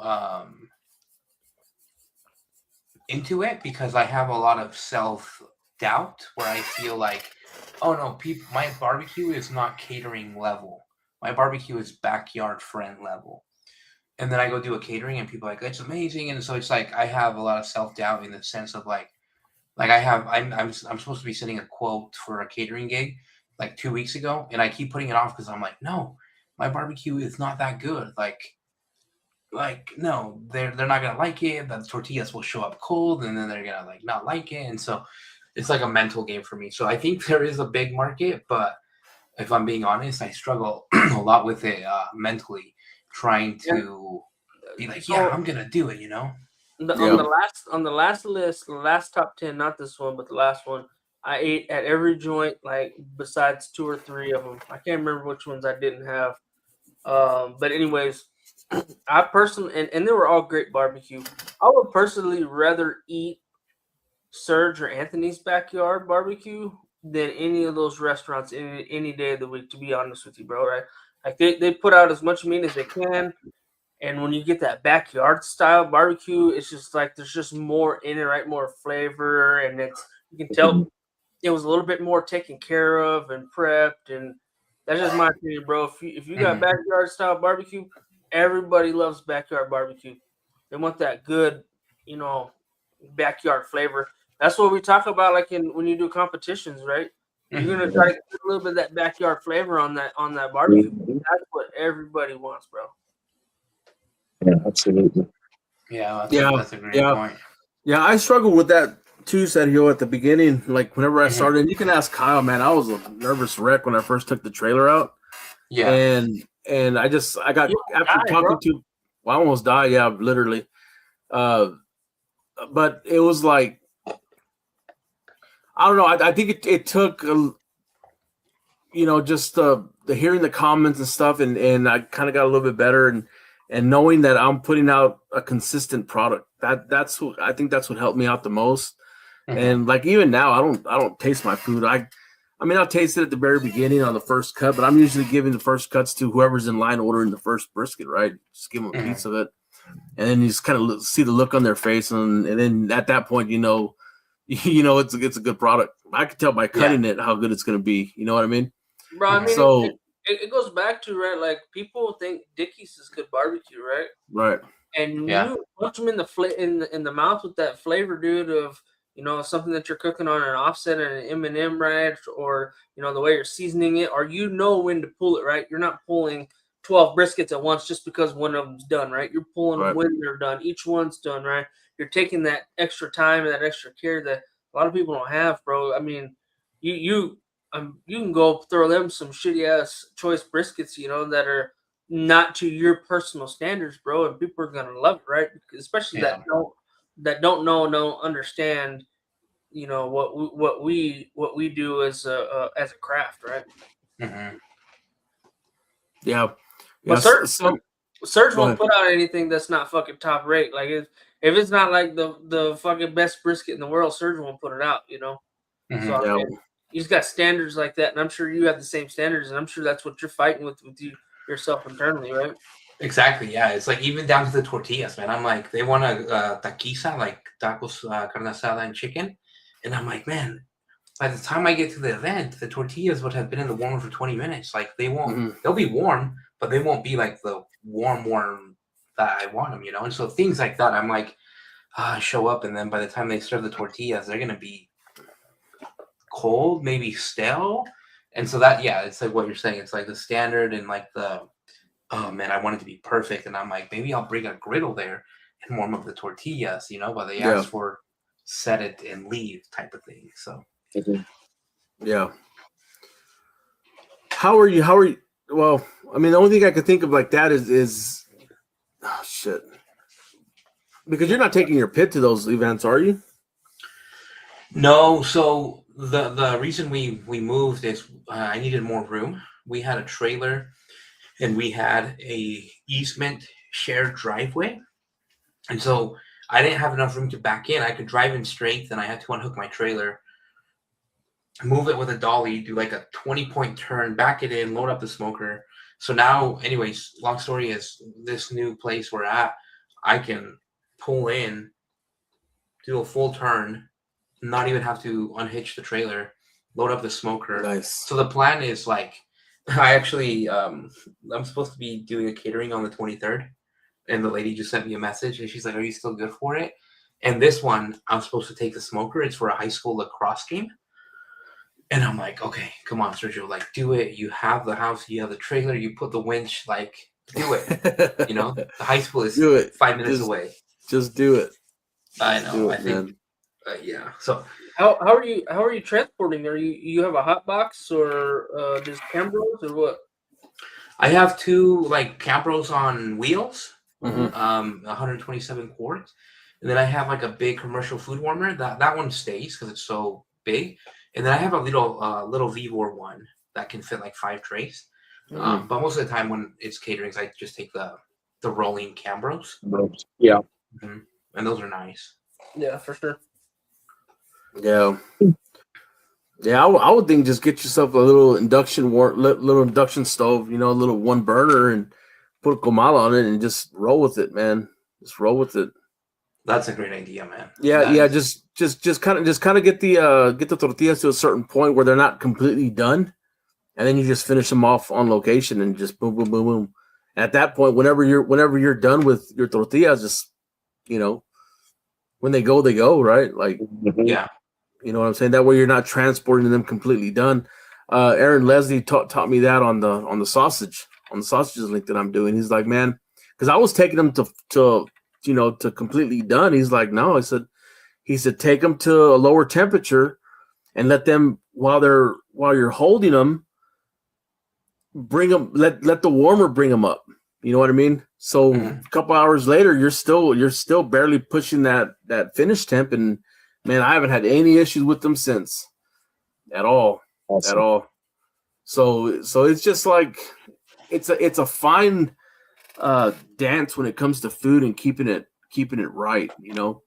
S6: into it because I have a lot of self-doubt where I feel like, oh no, my barbecue is not catering level. My barbecue is backyard friend level. And then I go do a catering and people are like, it's amazing. And so it's like I have a lot of self-doubt in the sense of like I'm supposed to be sending a quote for a catering gig like 2 weeks ago, and I keep putting it off because I'm like, no, my barbecue is not that good. Like no, they're not gonna like it. The tortillas will show up cold, and then they're gonna like not like it, and so it's like a mental game for me. So I think there is a big market, but if I'm being honest, I struggle a lot with it mentally, trying to be like, yeah, I'm gonna do it,
S5: On the last list, the last top 10, not this one, but the last one, I ate at every joint, like besides 2 or 3 of them. I can't remember which ones I didn't have. But anyways, I personally, and they were all great barbecue. I would personally rather eat Serge or Anthony's backyard barbecue than any of those restaurants any day of the week, to be honest with you, bro, right? Like they put out as much meat as they can. And when you get that backyard style barbecue, it's just like there's just more in it, right? More flavor, and you can tell it was a little bit more taken care of and prepped, and that's just my opinion, bro. If you got backyard style barbecue, everybody loves backyard barbecue. They want that good, backyard flavor. That's what we talk about, like when you do competitions, right? You're gonna try to get a little bit of that backyard flavor on that barbecue. That's what everybody wants, bro.
S4: Yeah, absolutely.
S6: Yeah,
S3: Yeah,
S6: that's a great
S3: yeah.
S6: point.
S3: Yeah, I struggled with that too, Sergio, at the beginning. Like whenever I
S6: Mhm.
S3: started, and you can ask Kyle, man, I was a nervous wreck when I first took the trailer out.
S6: Yeah.
S3: And I got
S5: You
S3: after
S5: died,
S3: talking
S5: bro.
S3: to, well, I almost died, yeah, literally. But it was like, I don't know. I think it took, just the hearing the comments and stuff, and I kind of got a little bit better, and knowing that I'm putting out a consistent product. I think that's what helped me out the most.
S6: Mhm.
S3: And like even now, I don't taste my food. I mean, I'll taste it at the very beginning on the first cut, but I'm usually giving the first cuts to whoever's in line ordering the first brisket, right? Just give them a
S6: Mhm.
S3: piece of it, and then you just kind of see the look on their face, and then at that point, it's a good product. I can tell by cutting it how good it's going to be. You know what I mean?
S5: Bro, I mean,
S3: So
S5: it goes back to, right, like, people think Dickies is good barbecue, right?
S3: right,
S5: And
S6: Yeah.
S5: you punch them in the mouth with that flavor, dude, of something that you're cooking on an offset and an M&M, right? Or the way you're seasoning it, or when to pull it, right? You're not pulling 12 briskets at once just because one of them's done, right? You're pulling them
S3: right.
S5: when they're done. Each one's done, right? You're taking that extra time and that extra care that a lot of people don't have, bro. I mean, you can go throw them some shitty ass choice briskets, that are not to your personal standards, bro, and people are gonna love it, right? Especially
S6: Yeah.
S5: that don't know, don't understand, what we do as a craft, right?
S6: Mhm.
S3: Yeah,
S5: But
S3: yes. So
S5: Surge
S3: go
S5: won't
S3: ahead.
S5: put out anything that's not fucking top rate. Like if it's not like the fucking best brisket in the world, Surge won't put it out,
S6: Mhm.
S5: So I
S3: Yeah,
S5: mean, he's got standards like that, and I'm sure you have the same standards, and I'm sure that's what you're fighting with yourself internally, right?
S6: Exactly. Yeah. It's like even down to the tortillas, man. I'm like, they want a taquiza, like tacos, carne asada, and chicken, and I'm like, man, by the time I get to the event, the tortillas would have been in the warmer for 20 minutes. Like they'll be warm, but they won't be like the warm that I want them, And so things like that, I'm like, show up, and then by the time they serve the tortillas, they're gonna be cold, maybe stale. And so that, yeah, it's like what you're saying. It's like the standard and like oh man, I want it to be perfect. And I'm like, maybe I'll bring a griddle there and warm up the tortillas, but they
S3: Yeah.
S6: ask for set it and leave type of thing. So
S3: yeah. How are you? Well, I mean, the only thing I could think of like that is oh shit. Because you're not taking your pit to those events, are you?
S6: no, so the reason we moved is I needed more room. We had a trailer and we had a easement shared driveway. And so I didn't have enough room to back in. I could drive in straight, and I had to unhook my trailer, move it with a dolly, do like a 20-point turn, back it in, load up the smoker. So now, anyways, long story is this new place we're at, I can pull in, do a full turn, not even have to unhitch the trailer, load up the smoker.
S3: Nice.
S6: So the plan is like, I actually, I'm supposed to be doing a catering on the 23rd. And the lady just sent me a message and she's like, are you still good for it? And this one, I'm supposed to take the smoker. It's for a high school lacrosse game. And I'm like, okay, come on, Sergio, like, do it. You have the house, you have the trailer, you put the winch, like, do it. The high school is
S3: Do it.
S6: 5 minutes away.
S3: Just do it.
S6: I know.
S3: Do
S6: I
S3: it,
S6: think, yeah. So
S5: How are you transporting? Are you have a hot box or just Cambros or what?
S6: I have two like Cambros on wheels,
S3: Mhm.
S6: 127 quarts, and then I have like a big commercial food warmer. That one stays because it's so big, and then I have a little Vivor one that can fit like 5 trays.
S3: Mhm.
S6: But most of the time when it's caterings, I just take the rolling Cambros,
S4: Yeah.
S6: and those are nice.
S5: Yeah, for sure.
S3: Yeah. Yeah, I would think just get yourself a little little induction stove, a little one burner, and put a comal on it and just roll with it, man. Just roll with it.
S6: That's a great idea, man.
S3: Yeah. Just kind of get the tortillas to a certain point where they're not completely done, and then you just finish them off on location and just boom, boom, boom, boom. And at that point, whenever you're done with your tortillas, just when they go, right? Like
S6: Yeah.
S3: you know what I'm saying? That way you're not transporting them completely done. Aaron Leslie taught me that on the sausages link that I'm doing. He's like, man, because I was taking them to completely done. He's like, no, he said take them to a lower temperature and let them while you're holding them, bring them, let the warmer bring them up. You know what I mean? So a couple hours later, you're still barely pushing that finish temp, and man, I haven't had any issues with them since at all.
S4: Awesome.
S3: At all. So it's just like it's a fine dance when it comes to food and keeping it right, you know.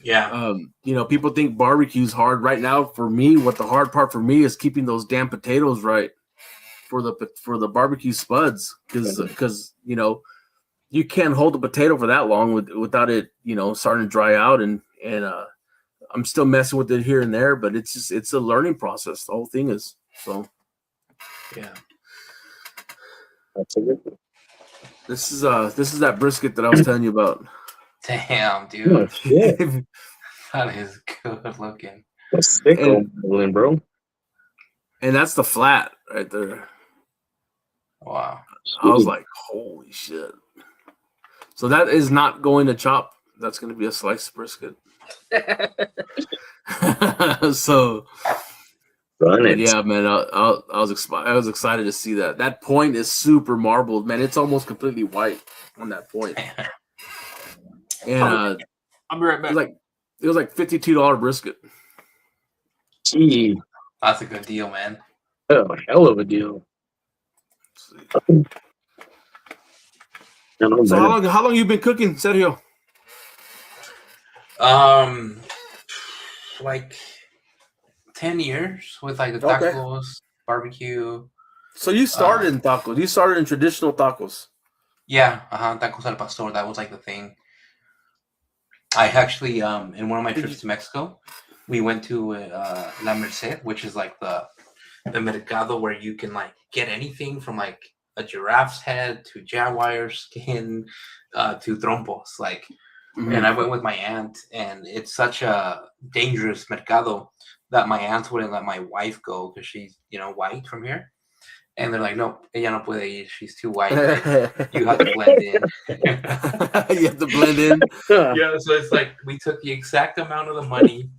S6: Yeah.
S3: People think barbecue's hard. Right now, for me, what the hard part for me is keeping those damn potatoes right for the barbecue spuds, because you can't hold the potato for that long without it starting to dry out, and I'm still messing with it here and there, but it's a learning process. The whole thing is so.
S6: Yeah.
S4: That's a good one.
S3: This is that brisket that I was telling you about.
S6: Damn,
S4: Oh,
S6: dude.
S4: shit.
S6: That is good looking.
S4: That's thick, bro.
S3: And that's the flat right there.
S6: Wow.
S3: I was like, holy shit. So that is not going to chop. That's going to be a sliced brisket. So,
S4: Run it.
S3: yeah, man, I was excited to see that. That point is super marbled, man. It's almost completely white on that point. And
S5: I'll be right back.
S3: It was like $52 brisket.
S4: Gee,
S6: That's a good deal, man.
S4: oh, hell of a deal.
S3: So how long you been cooking, Sergio?
S6: Like 10 years with like the
S3: Okay.
S6: tacos, barbecue.
S3: So you started in tacos. You started in traditional tacos.
S6: Yeah, tacos al pastor. That was like the thing. I actually, in one of my trips to Mexico, we went to La Merced, which is like the mercado where you can like get anything from like a giraffe's head to jaguar skin to trompos. Like, and I went with my aunt, and it's such a dangerous mercado that my aunt wouldn't let my wife go because she's white from here. And they're like, no, ella no puede ir. She's too white. You have to blend in.
S3: You have to blend in.
S6: Yeah, so it's like we took the exact amount of the money,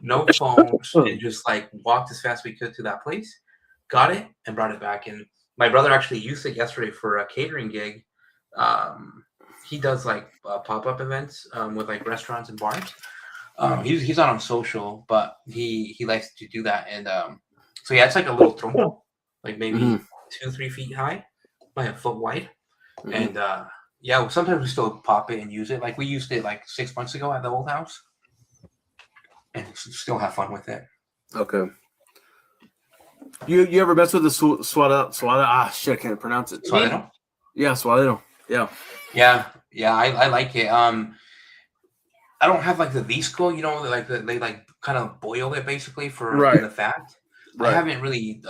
S6: no phones, and just like walked as fast as we could to that place, got it, and brought it back. And my brother actually used it yesterday for a catering gig. He does like pop-up events with like restaurants and bars. He's not on social, but he likes to do that. And so yeah, it's like a little trompo, like maybe 2-3 feet high, like a foot wide. And yeah, sometimes we still pop it and use it. Like we used it like 6 months ago at the old house, and still have fun with it.
S3: Okay. You ever mess with the swada? Ah, shit, I can't pronounce it.
S6: Suadero?
S3: Yeah, suadero. Yeah.
S6: Yeah. I like it. I don't have like the disco, like they like kind of boil it basically for the fat. Right. I haven't really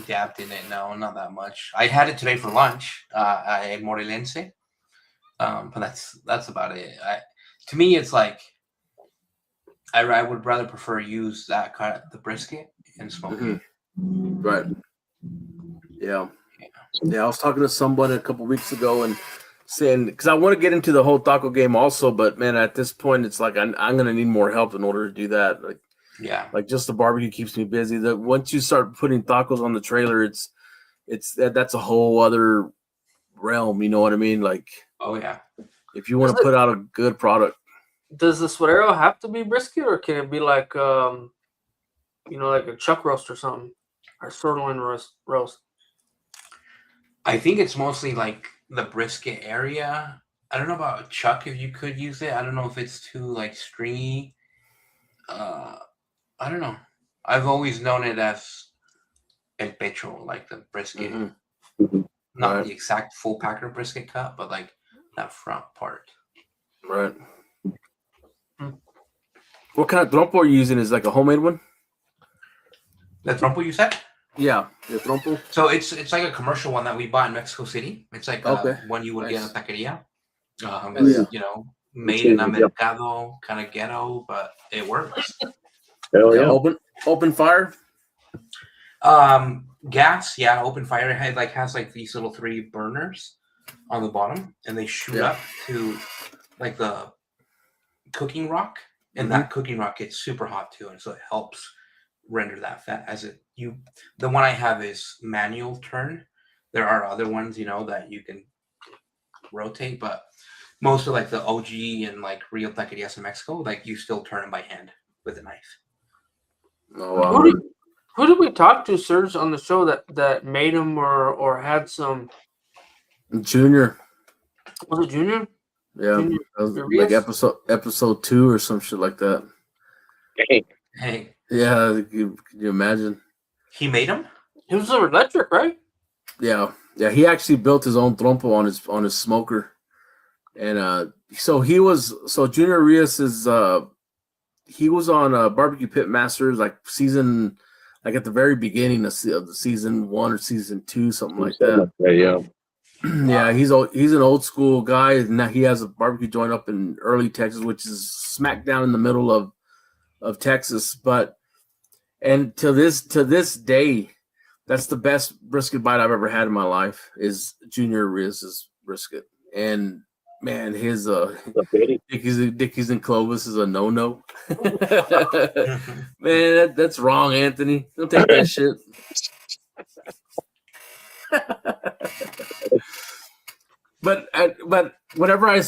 S6: dabbed in it. No, not that much. I had it today for lunch at Morelense, but that's about it. To me, it's like I would rather prefer use that kind of the brisket and smoke it.
S3: Right. Yeah. I was talking to someone a couple weeks ago and saying, because I want to get into the whole taco game also, but man, at this point, it's like I'm gonna need more help in order to do that. Like,
S6: yeah,
S3: like just the barbecue keeps me busy. That once you start putting tacos on the trailer, that's a whole other realm. You know what I mean? Like,
S6: oh yeah,
S3: if you want to put out a good product.
S5: Does the suadero have to be brisket, or can it be like like a chuck roast or something, or sirloin roast?
S6: I think it's mostly like the brisket area. I don't know about chuck if you could use it. I don't know if it's too like stringy. I don't know. I've always known it as el pecho, like the brisket. Not the exact full packer brisket cut, but like that front part.
S3: Right. What kind of trompo are you using? Is like a homemade one?
S6: The trompo you said?
S3: Yeah, the trompo.
S6: So it's like a commercial one that we bought in Mexico City. It's like one you would get in a taqueria. It's, made in a mercado, kind of ghetto, but it works.
S4: Hell yeah.
S3: Open fire?
S6: Gas, yeah, open fire. It has like these little 3 burners. on the bottom, and they shoot up to like the cooking rock, and that cooking rock gets super hot too, and so it helps render that fat. The one I have is manual turn. There are other ones, that you can rotate, but most of like the OG and like real taquerias in Mexico, like you still turn them by hand with a knife.
S3: Oh, wow.
S5: Who did we talk to, Serge, on the show that made them or had some?
S3: Junior.
S5: Was it Junior?
S3: Yeah,
S5: Junior
S3: like episode 2 or some shit like that.
S6: Hey.
S3: Yeah, can you imagine?
S6: He made them?
S5: He was electric, right?
S3: Yeah. He actually built his own trompo on his smoker, and so Junior Rios is he was on Barbecue Pitmasters like season, like at the very beginning of the season 1 or season 2, something like that.
S4: Yeah.
S3: Yeah, he's an old school guy, and now he has a barbecue joint up in early Texas, which is smack down in the middle of Texas. And to this day, that's the best brisket bite I've ever had in my life is Junior Rios' brisket. And man, his Dickies and Clovis is a no. Man, that's wrong, Anthony. Don't take that shit. But whenever I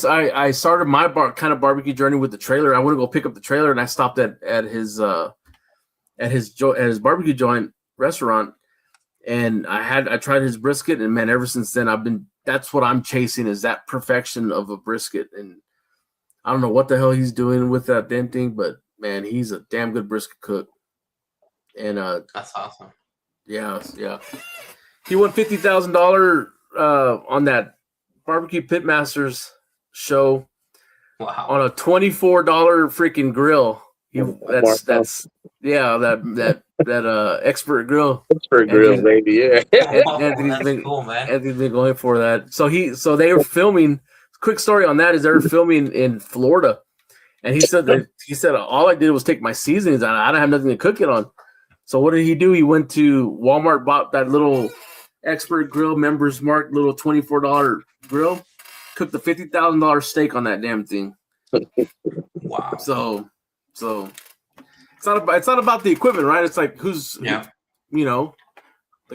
S3: started my kind of barbecue journey with the trailer, I want to go pick up the trailer, and I stopped at his barbecue joint restaurant, and I tried his brisket, and man, ever since then that's what I'm chasing, is that perfection of a brisket. And I don't know what the hell he's doing with that damn thing, but man, he's a damn good brisket cook. And
S6: that's awesome.
S3: Yeah. He won $50,000 on that Barbecue Pitmasters show.
S6: Wow.
S3: On a $24 freaking grill. That expert grill.
S4: Expert grill, baby. Yeah.
S3: Anthony's
S6: cool, man.
S3: Anthony's been going for that. So they were filming. Quick story on that is they were filming in Florida, and he said all I did was take my seasonings on. I don't have nothing to cook it on. So what did he do? He went to Walmart, bought that little expert grill, members mark, little $24 grill, cooked the $50,000 steak on that damn thing.
S6: Wow.
S3: So it's not about the equipment, right? It's like who's the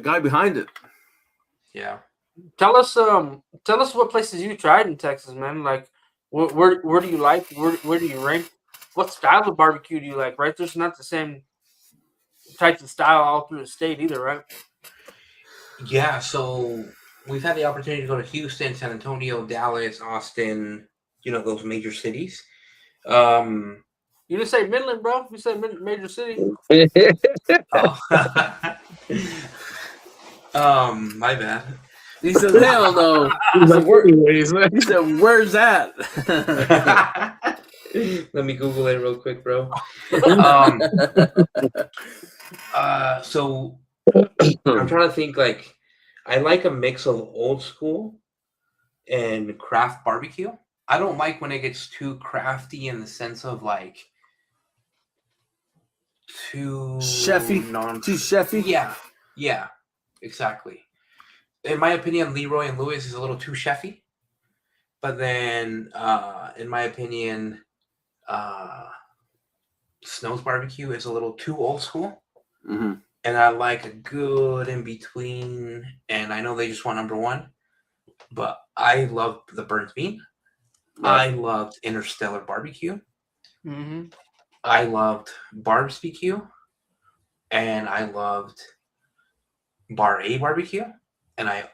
S3: guy behind it.
S6: Yeah.
S5: Tell us what places you tried in Texas, man. Like where do you like? Where do you rank? What style of barbecue do you like? Right? There's not the same types of style all through the state either, right?
S6: Yeah, so we've had the opportunity to go to Houston, San Antonio, Dallas, Austin, those major cities.
S5: You didn't say Midland, bro. You said major city.
S6: My bad.
S3: He said, hell no. He said, where's that?
S6: Let me Google it real quick, bro. So I'm trying to think, like, I like a mix of old school and craft barbecue. I don't like when it gets too crafty in the sense of like too
S3: chefy. Too chefy?
S6: Yeah, exactly. In my opinion, Leroy and Lewis is a little too chefy. But then in my opinion, Snow's Barbecue is a little too old school.
S3: Mm-hmm.
S6: And I like a good in between. And I know they just won #1, but I love the burnt bean. Yeah. I loved Interstellar Barbecue.
S5: Mm-hmm.
S6: I loved Barb's BQ. And I loved Bar A Barbecue. And I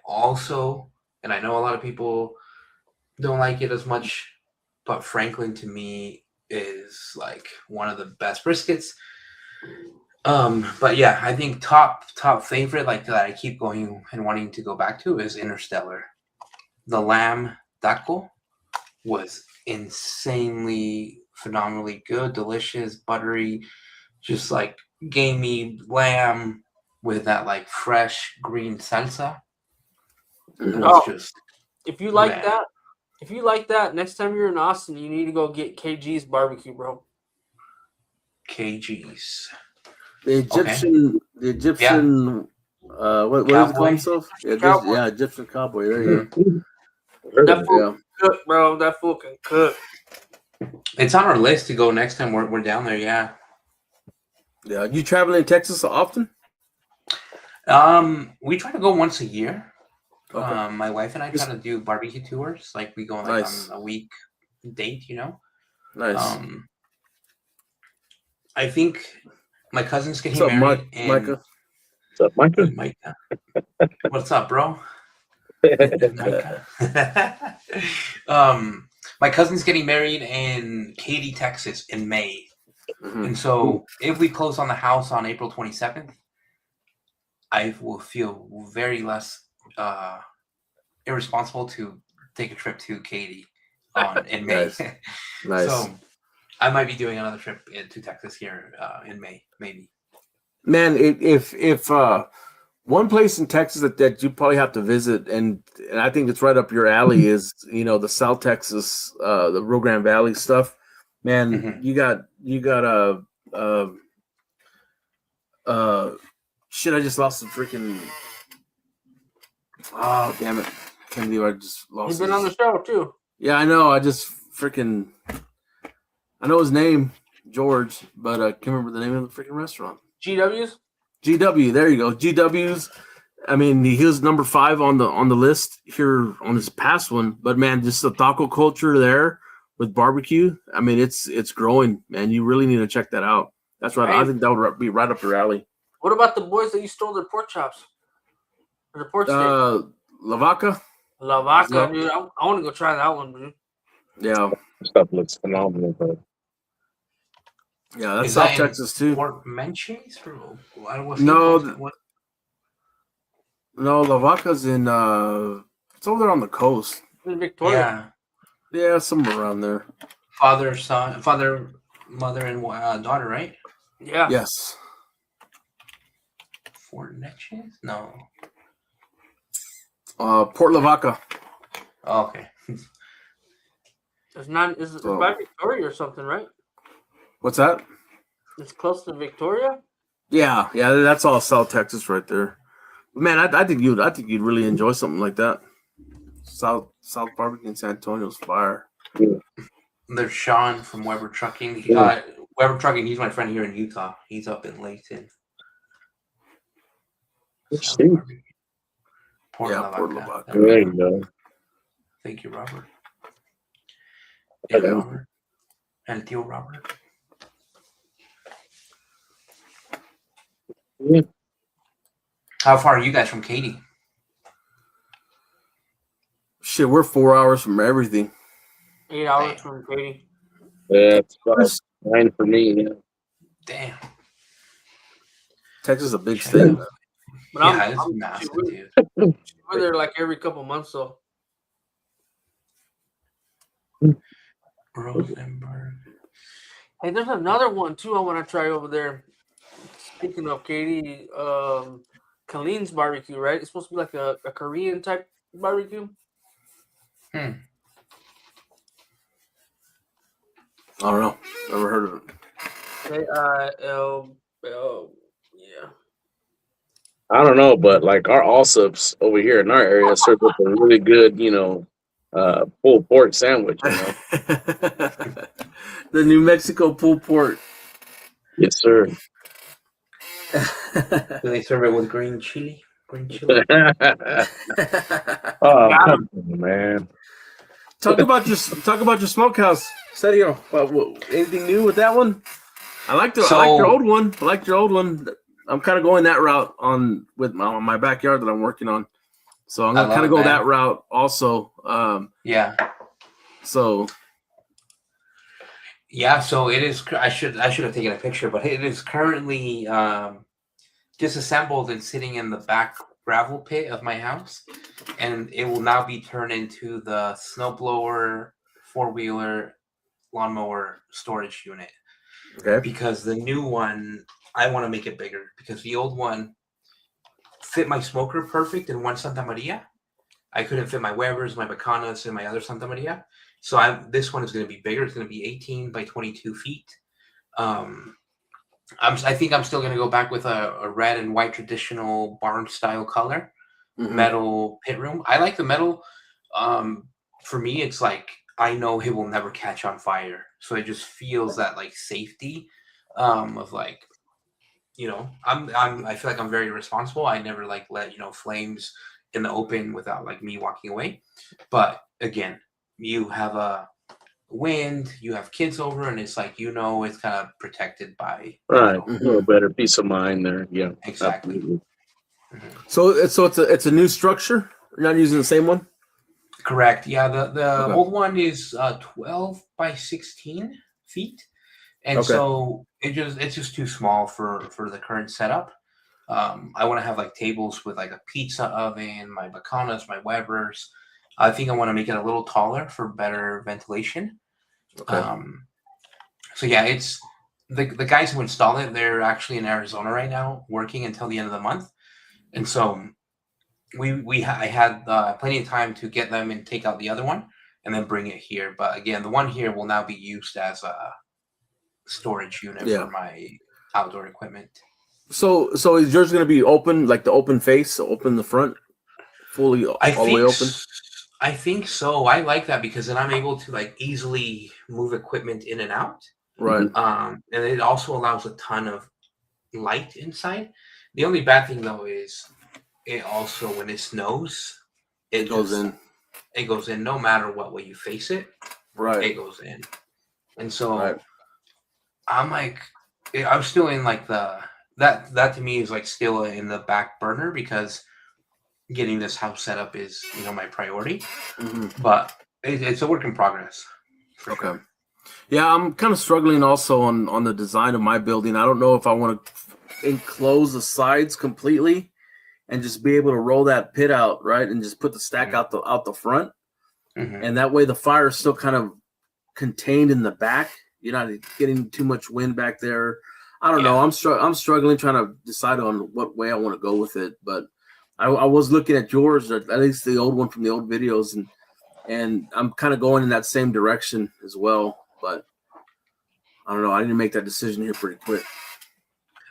S6: know a lot of people don't like it as much, but Franklin to me is like one of the best briskets. But yeah, I think top favorite, like that I keep going and wanting to go back to, is Interstellar. The lamb taco was insanely, phenomenally good, delicious, buttery, just like gamey lamb with that like fresh green salsa.
S5: If you like that, next time you're in Austin, you need to go get KG's barbecue, bro.
S6: KG's.
S3: The Egyptian, what is it called himself? Yeah, Egyptian cowboy. There you go.
S5: That fool can cook, bro. That fool can cook.
S6: It's on our list to go next time we're down there. Yeah.
S3: Yeah. You traveling in Texas often?
S6: We try to go once a year.
S3: Okay.
S6: My wife and I try to do barbecue tours. Like we go like
S3: Nice.
S6: on a week date, you know.
S3: Nice.
S6: I think my cousin's getting
S3: What's up,
S6: married.
S3: Micah?
S4: What's up, Micah?
S6: Micah. What's up, bro? Micah. My cousin's getting married in Katy, Texas in May.
S3: Mm-hmm.
S6: And so if we close on the house on April 22nd, I will feel very less irresponsible to take a trip to Katy in May.
S3: Nice. Nice.
S6: So I might be doing another trip to Texas here in May, maybe.
S3: Man, if one place in Texas that you probably have to visit, and I think it's right up your alley, is the South Texas, the Rio Grande Valley stuff. Man, you got shit. I just lost the freaking. Oh damn it! Can't believe I just lost.
S5: He's been on the show too.
S3: Yeah, I know. I just freaking. I know his name, George, but I can't remember the name of the freaking restaurant.
S5: GW's.
S3: GW, there you go. GW's. I mean, he was number 5 on the list here on his past one. But man, just the taco culture there with barbecue. I mean, it's growing, man. You really need to check that out. That's right. I think that would be right up your alley.
S5: What about the boys that you stole their pork chops? Or the pork steak?
S3: La Vaca.
S5: La Vaca, dude. I want to go try that one, dude.
S3: Yeah.
S4: Stuff looks phenomenal, bro.
S3: Yeah, that's South Texas too.
S6: Fort Menchie's or
S3: no, La Vaca's in it's over there on the coast.
S5: In Victoria.
S3: Yeah, somewhere around there.
S6: Father, mother, and daughter, right?
S5: Yeah.
S3: Yes.
S6: Fort Menchie's? No.
S3: Port La Vaca.
S6: Oh, okay.
S5: It's by Victoria or something, right?
S3: What's that?
S5: It's close to Victoria.
S3: Yeah, that's all South Texas right there. Man, I think you'd really enjoy something like that. South Barbecue in San Antonio's fire.
S6: There's Sean from Weber Trucking. Weber Trucking. He's my friend here in Utah. He's up in Layton. Port La Vaca.
S4: There you go.
S6: Thank you, Robert. Yeah, Robert. And Theo Robert.
S4: Yeah.
S6: How far are you guys from Katy?
S3: Shit, we're 4 hours from everything.
S5: 8 hours from Katy.
S4: Yeah, it's about 9 for me. Yeah.
S6: Damn.
S3: Texas is a big state.
S5: But
S6: it's massive, dude.
S5: We're there like every couple months, though.
S6: Rosenberg.
S5: Hey, there's another one too I want to try over there. Speaking of Katy, Colleen's barbecue, right? It's supposed to be like a Korean type barbecue.
S3: I don't know. Never heard of it.
S5: Yeah.
S4: I don't know, but like our Allsups over here in our area serve up a really good, pulled pork sandwich.
S3: The New Mexico pulled pork.
S4: Yes, sir.
S6: Do they serve it with green chili?
S4: Oh, come on, man.
S3: Talk about your smokehouse, Sergio. Anything new with that one? I like your old one. I'm kind of going that route on my backyard that I'm working on. So I'm gonna kind of go that route also. So
S6: it is. I should have taken a picture, but it is currently disassembled and sitting in the back gravel pit of my house, and it will now be turned into the snowblower, 4-wheeler, lawnmower storage unit.
S3: Okay.
S6: Because the new one, I want to make it bigger because the old one fit my smoker perfect in one Santa Maria. I couldn't fit my Webers, my Bacanas, and my other Santa Maria. So this one is going to be bigger. It's going to be 18 by 22 feet. I think I'm still going to go back with a red and white traditional barn style color, metal pit room. I like the metal for me, it's like I know it will never catch on fire, so it just feels that like safety of like, I feel like I'm very responsible. I never like let flames in the open without like me walking away. But again, you have a wind, you have kids over, and it's like it's kind of protected by
S4: Right, a little better peace of mind there. Yeah,
S6: exactly.
S4: absolutely.
S3: So it's a new structure. You're not using the same one.
S6: Correct. Yeah, the old one is 12 by 16 feet, and so it's just too small for the current setup. I want to have like tables with like a pizza oven, my bacanas, my Webers. I think I want to make it a little taller for better ventilation.
S3: Okay.
S6: So yeah, it's the guys who install it. They're actually in Arizona right now, working until the end of the month, and so I had plenty of time to get them and take out the other one and then bring it here. But again, the one here will now be used as a storage unit for my outdoor equipment. So
S3: is yours going to be open, like the open face, open the front, fully all the way open?
S6: I think so. I like that because then I'm able to like easily move equipment in and out.
S3: Right.
S6: And it also allows a ton of light inside. The only bad thing though is it also, when it snows, it goes in. It goes in no matter what way you face it.
S3: Right.
S6: It goes in. And so I'm like, I'm still in like that to me is like still in the back burner because getting this house set up is, my priority. But it's a work in progress.
S3: Okay.
S6: Sure.
S3: Yeah, I'm kind of struggling also on the design of my building. I don't know if I want to enclose the sides completely and just be able to roll that pit out, right, and just put the stack out the front, and that way the fire is still kind of contained in the back. You're not getting too much wind back there. I don't know. I'm struggling trying to decide on what way I want to go with it, but I was looking at yours, at least the old one from the old videos, and I'm kind of going in that same direction as well. But I don't know. I need to make that decision here pretty quick.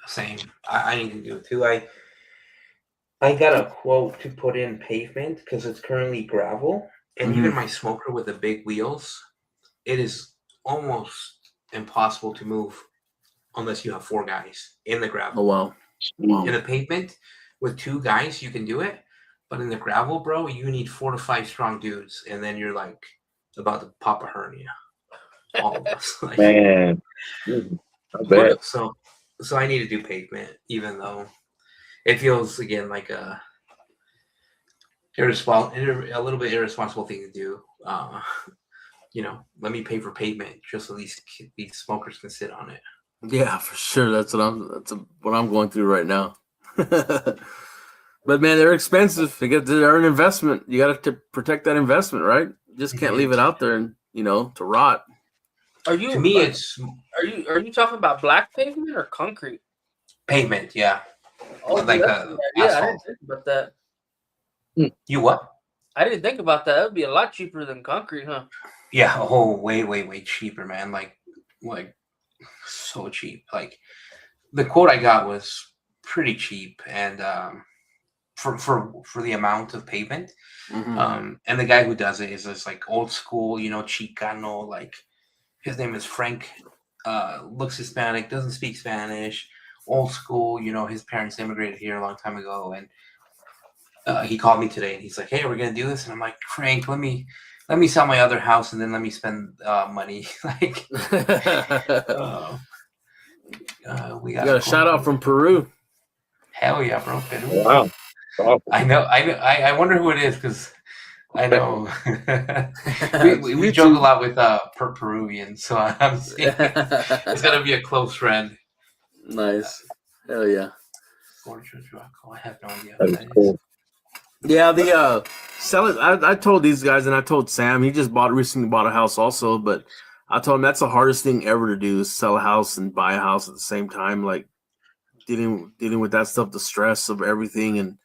S6: Same. I need to do it too. I got a quote to put in pavement because it's currently gravel, and even my smoker with the big wheels, it is almost impossible to move unless you have 4 guys in the gravel.
S3: Oh wow.
S6: In the pavement with 2 guys, you can do it, but in the gravel, bro, you need 4 to 5 strong dudes, and then you're like about to pop a hernia. All of us. Like,
S4: Man, I bet.
S6: So I need to do pavement, even though it feels again like a little bit irresponsible thing to do. Let me pay for pavement just so these smokers can sit on it.
S3: Yeah, for sure. That's what I'm going through right now. But man, they're expensive. They're an investment. You got to protect that investment, right? You just can't leave it out there and to rot.
S5: Are you talking about black pavement or concrete?
S6: Pavement, yeah.
S5: Oh,
S6: like
S5: I didn't think about that.
S6: You what?
S5: I didn't think about that. That would be a lot cheaper than concrete, huh?
S6: Yeah. Oh, way cheaper, man. Like so cheap. Like the quote I got was pretty cheap, and for the amount of pavement, and the guy who does it is this like old school, Chicano. Like his name is Frank. Looks Hispanic, doesn't speak Spanish. Old school, his parents immigrated here a long time ago, and he called me today and he's like, "Hey, we're gonna do this," and I'm like, "Frank, let me sell my other house and then let me spend money." Like, we got
S3: a shout out from Peru.
S6: Hell yeah, bro! Peru.
S4: Wow, awesome.
S6: I know. I wonder who it is because I know we joke a lot with Peruvians, so I'm saying it's gonna be a close friend.
S3: Nice. Hell yeah.
S6: I have no idea.
S4: That is cool.
S3: Yeah, the sell it. I told these guys, and I told Sam. He just recently bought a house also, but I told him that's the hardest thing ever to do is sell a house and buy a house at the same time. Like dealing with that stuff, the stress of everything, and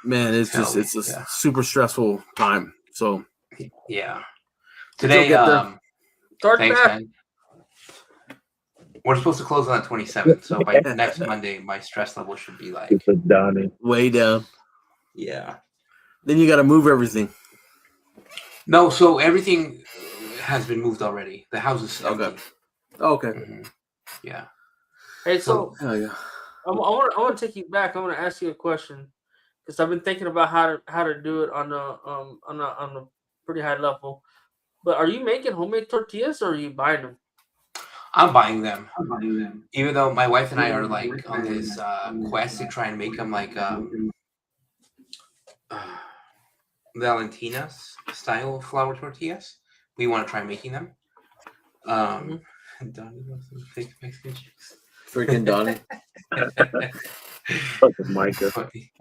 S3: man, it's a super stressful time. So
S6: yeah, today thanks, man. We're supposed to close on the 27th, so by next Monday, my stress level should be like
S3: way down.
S6: Yeah.
S3: Then you got to move everything.
S6: No, so everything has been moved already. The house is empty.
S3: Okay.
S6: Mhm. Yeah.
S5: Hey, so
S3: Hell yeah.
S5: I want to take you back. I want to ask you a question because I've been thinking about how to do it on a pretty high level. But are you making homemade tortillas or are you buying them?
S6: I'm buying them. Even though my wife and I are like on this quest to try and make them like uh, Valentina's style flour tortillas. We want to try making them. Donnie wants some fake Mexican chicks.
S3: Freaking Donnie.
S4: Fucking Micah.
S6: Funny.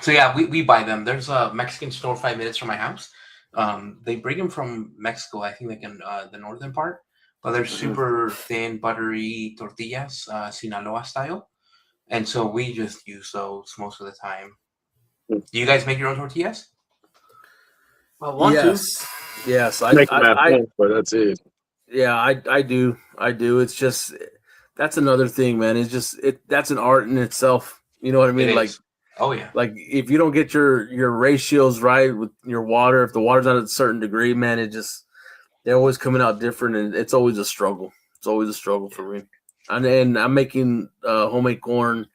S6: So yeah, we buy them. There's a Mexican store 5 minutes from my house. They bring them from Mexico, I think, like in the northern part. But they're super thin, buttery tortillas, Sinaloa style. And so we just use those most of the time. Do you guys make your own tortillas?
S5: I want to.
S3: Yes.
S4: Make them at home, but that's it.
S3: Yeah, I do. It's just that's another thing, man. It's just that's an art in itself. You know what I mean?
S6: It
S3: Like,
S6: is. Oh yeah.
S3: like if you don't get your ratios right with your water, if the water's not at a certain degree, man, they're always coming out different, and it's always a struggle. It's always a struggle for me. And I'm making homemade corn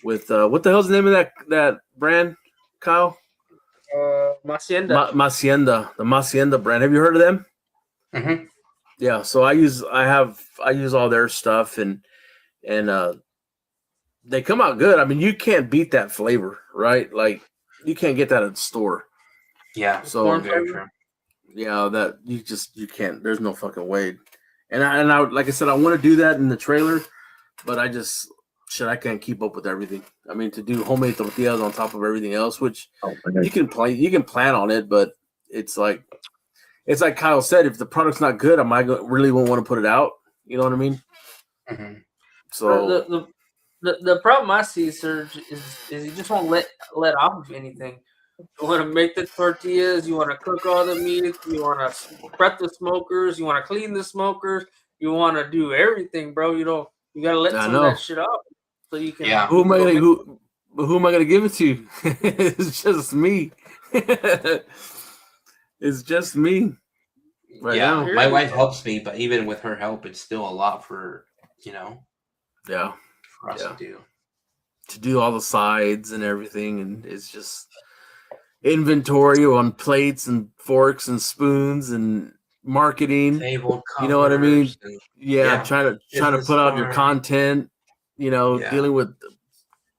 S3: with what the hell's the name of that brand, Kyle?
S5: Hacienda.
S3: The Hacienda brand. Have you heard of them?
S6: Mm-hmm.
S3: Yeah, so I use all their stuff and they come out good. I mean, you can't beat that flavor, right? Like you can't get that at the store.
S6: Yeah.
S3: So
S6: Very true.
S3: yeah, that you can't. There's no fucking way. And I like I said, I want to do that in the trailer, but I can't keep up with everything. I mean, to do homemade tortillas on top of everything else, which you can plan on it, but it's like Kyle said, if the product's not good, I might really won't want to put it out. You know what I mean?
S6: Mm-hmm.
S3: So
S5: the problem I see, Serge, is you just won't let off of anything. You want to make the tortillas, you want to cook all the meat, you want to prep the smokers, you want to clean the smokers, you want to do everything, bro. You gotta let some of that shit off so you can.
S6: Yeah.
S3: Who am I gonna give it to? It's just me. It's just me. Right now.
S6: My wife helps me, but even with her help, it's still a lot for for us
S3: to do all the sides and everything, and it's just inventory on plates and forks and spoons and marketing.
S6: Table
S3: you know what I mean?
S6: And,
S3: trying to put out your content. Dealing with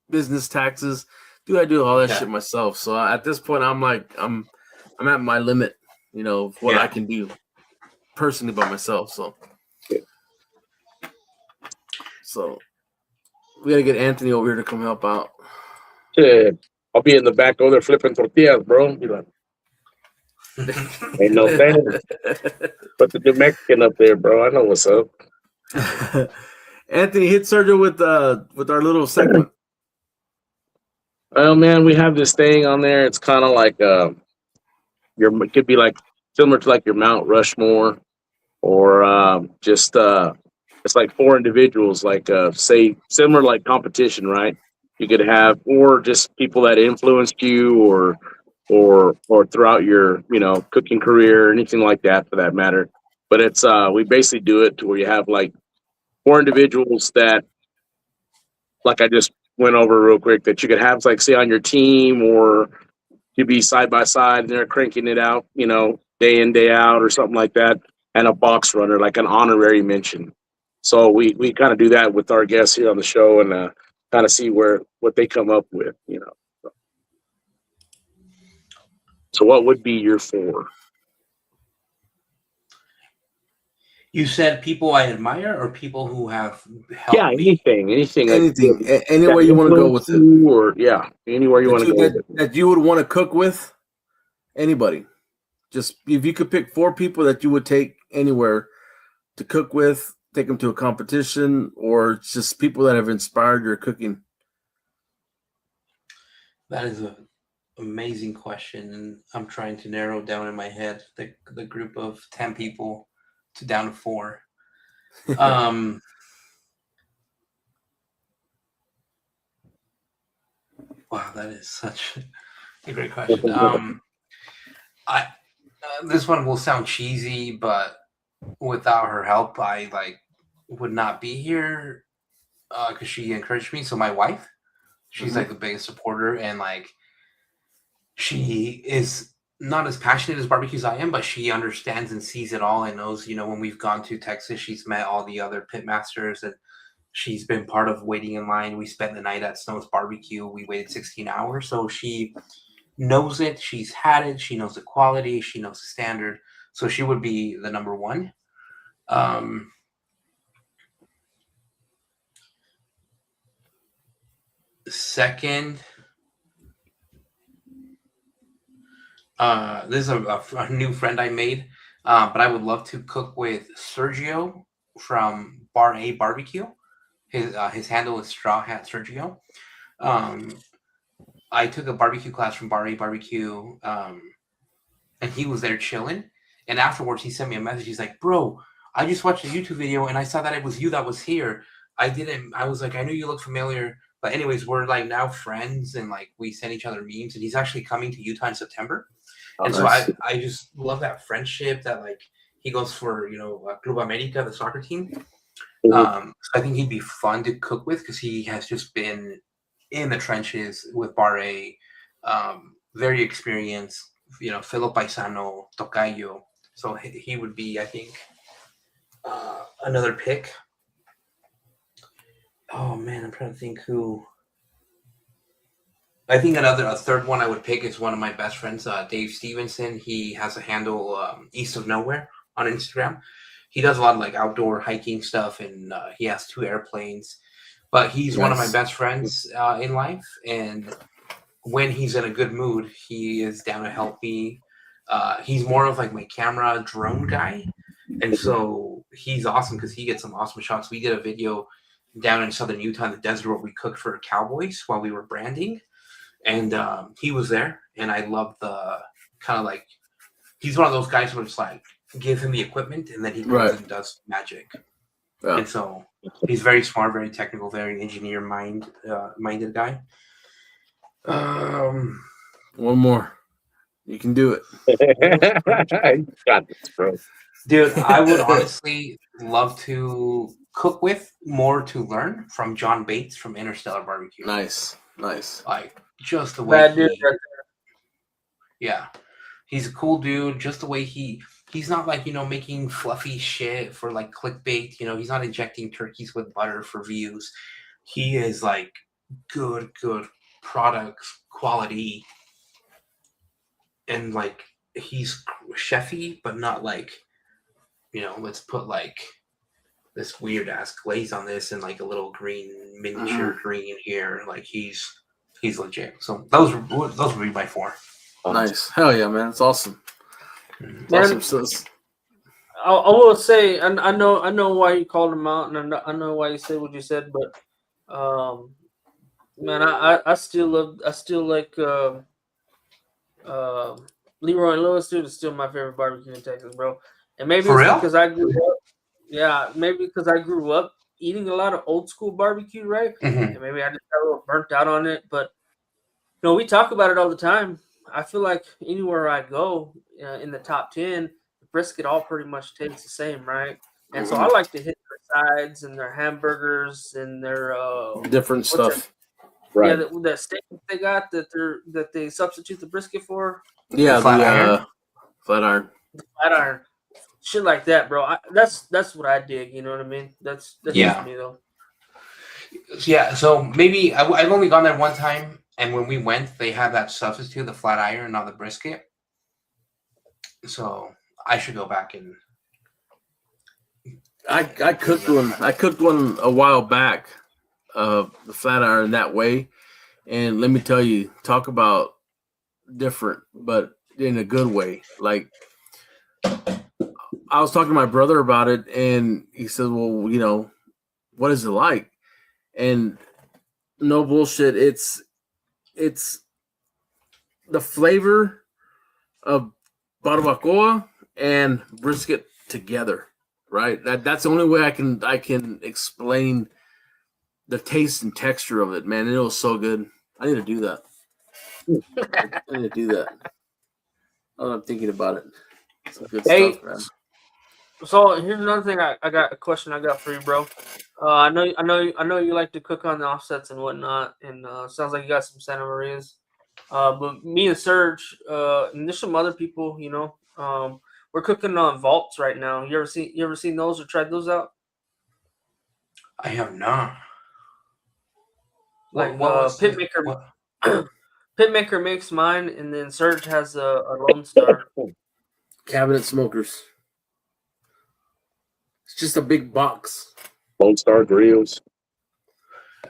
S3: business taxes. Dude, I do all that shit myself. So at this point, I'm like, I'm at my limit. Of what I can do personally by myself. So we gotta get Anthony over here to come help out.
S4: Yeah, I'll be in the back over there flipping tortillas, bro. Be like, ain't no thing. Put the New Mexican up there, bro. I know what's up.
S3: Anthony, hit Sergio with our little segment.
S4: Well, man, we have this thing on there. It's kind of like it could be like similar to like your Mount Rushmore, or just it's like 4 individuals, like say similar like competition, right? You could have, or just people that influenced you, or throughout your cooking career, or anything like that for that matter. But it's we basically do it to where you have like 4 individuals that, like I just went over real quick, that you could have like say on your team, or you'd be side by side and they're cranking it out, day in, day out, or something like that, and a box runner, like an honorary mention. So we kind of do that with our guests here on the show, and kind of see what they come up with, So what would be your 4?
S6: You said people I admire, or people who have helped
S4: me? anything,
S3: anywhere you want to go with it,
S4: or anywhere you want to go with it.
S3: That you would want to cook with. Anybody, just if you could pick 4 people that you would take anywhere to cook with, take them to a competition, or just people that have inspired your cooking.
S6: That is an amazing question, and I'm trying to narrow down in my head the group of 10 people down to 4. Wow, that is such A great question. I this one will sound cheesy, but without her help, I would not be here because she encouraged me. So my wife, she's like the biggest supporter, and she is not as passionate as barbecue as I am, but she understands and sees it all and knows. When we've gone to Texas, she's met all the other pitmasters, and she's been part of waiting in line. We spent the night at Snow's Barbecue. We waited 16 hours, so she knows it. She's had it. She knows the quality. She knows the standard. So she would be the number one. Second, this is a new friend I made, but I would love to cook with Sergio from Bar A Barbecue. His handle is Straw Hat Sergio. I took a barbecue class from Bar A Barbecue, and he was there chilling. And afterwards, he sent me a message. He's like, "Bro, I just watched a YouTube video and I saw that it was you that was here. I was like, I knew you looked familiar." But anyways, we're now friends, and we send each other memes. And he's actually coming to Utah in September. And nice. So I just love that friendship that he goes for Club America, the soccer team. So I think he'd be fun to cook with because he has just been in the trenches with Bar A, very experienced. Philip Paisano, Tocayo. So he would be, I think, another pick. Oh man, I'm trying to think who. I think a third one I would pick is one of my best friends, Dave Stevenson. He has a handle East of Nowhere on Instagram. He does a lot of outdoor hiking stuff, and he has 2 airplanes. But he's one of my best friends in life, and when he's in a good mood, he is down to help me. He's more of my camera drone guy, and so he's awesome because he gets some awesome shots. We did a video down in southern Utah in the desert where we cooked for cowboys while we were branding, and he was there, and I love the kind of he's one of those guys where it's give him the equipment and then he goes and does magic. Yeah. And so he's very smart, very technical, very engineer minded guy.
S3: One more. You can do it.
S4: Got this, bro.
S6: Dude, I would honestly love to cook with more to learn from John Bates from Interstellar Barbecue.
S3: Nice.
S6: Just the way
S5: Yeah.
S6: He's a cool dude. Just the way he's not making fluffy shit for clickbait. He's not injecting turkeys with butter for views. He is good products, quality, and he's chefy, but not let's put this weird ass glaze on this and a little green miniature green here. He's legit. So those would be my 4.
S3: Nice. Hell yeah, man. It's awesome.
S5: Man, I will say, I know why you called him out, and I know why you said what you said, but man, I still like Leroy and Lewis, dude, is still my favorite barbecue in Texas, bro. And maybe it's because I grew up. Yeah, maybe because I grew up eating a lot of old school barbecue, right?
S6: Mm-hmm.
S5: And maybe I just got a little burnt out on it. But we talk about it all the time. I feel like anywhere I go in the top 10, the brisket all pretty much tastes the same, right? And so I like to hit their sides and their hamburgers and their
S3: different stuff.
S5: Right. Yeah, that steak they got that they substitute the brisket for.
S3: Yeah, flat iron.
S5: The flat iron. Shit like that, bro. That's what I dig. You know what I mean? That's just me though.
S6: Yeah. So maybe I've only gone there one time, and when we went, they had that substitute, the flat iron, not the brisket. So I should go back and.
S3: I cooked one. I cooked one a while back, the flat iron that way, and let me tell you, talk about different, but in a good way. I was talking to my brother about it, and he said, "Well, what is it like?" And no bullshit, it's the flavor of barbacoa and brisket together, right? That's the only way I can explain the taste and texture of it, man. It was so good. I need to do that. I need to do that. Oh, I'm thinking about it. Some good
S5: Hey,
S3: stuff, man.
S5: so here's another thing. I got a question I got for you, bro. I know you like to cook on the offsets and whatnot, and sounds like you got some Santa Marias. But me and Serge, and there's some other people, we're cooking on vaults right now. You ever seen those or tried those out?
S6: I have not.
S5: Like
S6: was the-
S5: Pitmaker,
S6: what-
S5: Pitmaker makes mine, and then Serge has a Lone Star.
S3: Cabinet smokers. It's just a big box.
S4: Lone Star grills.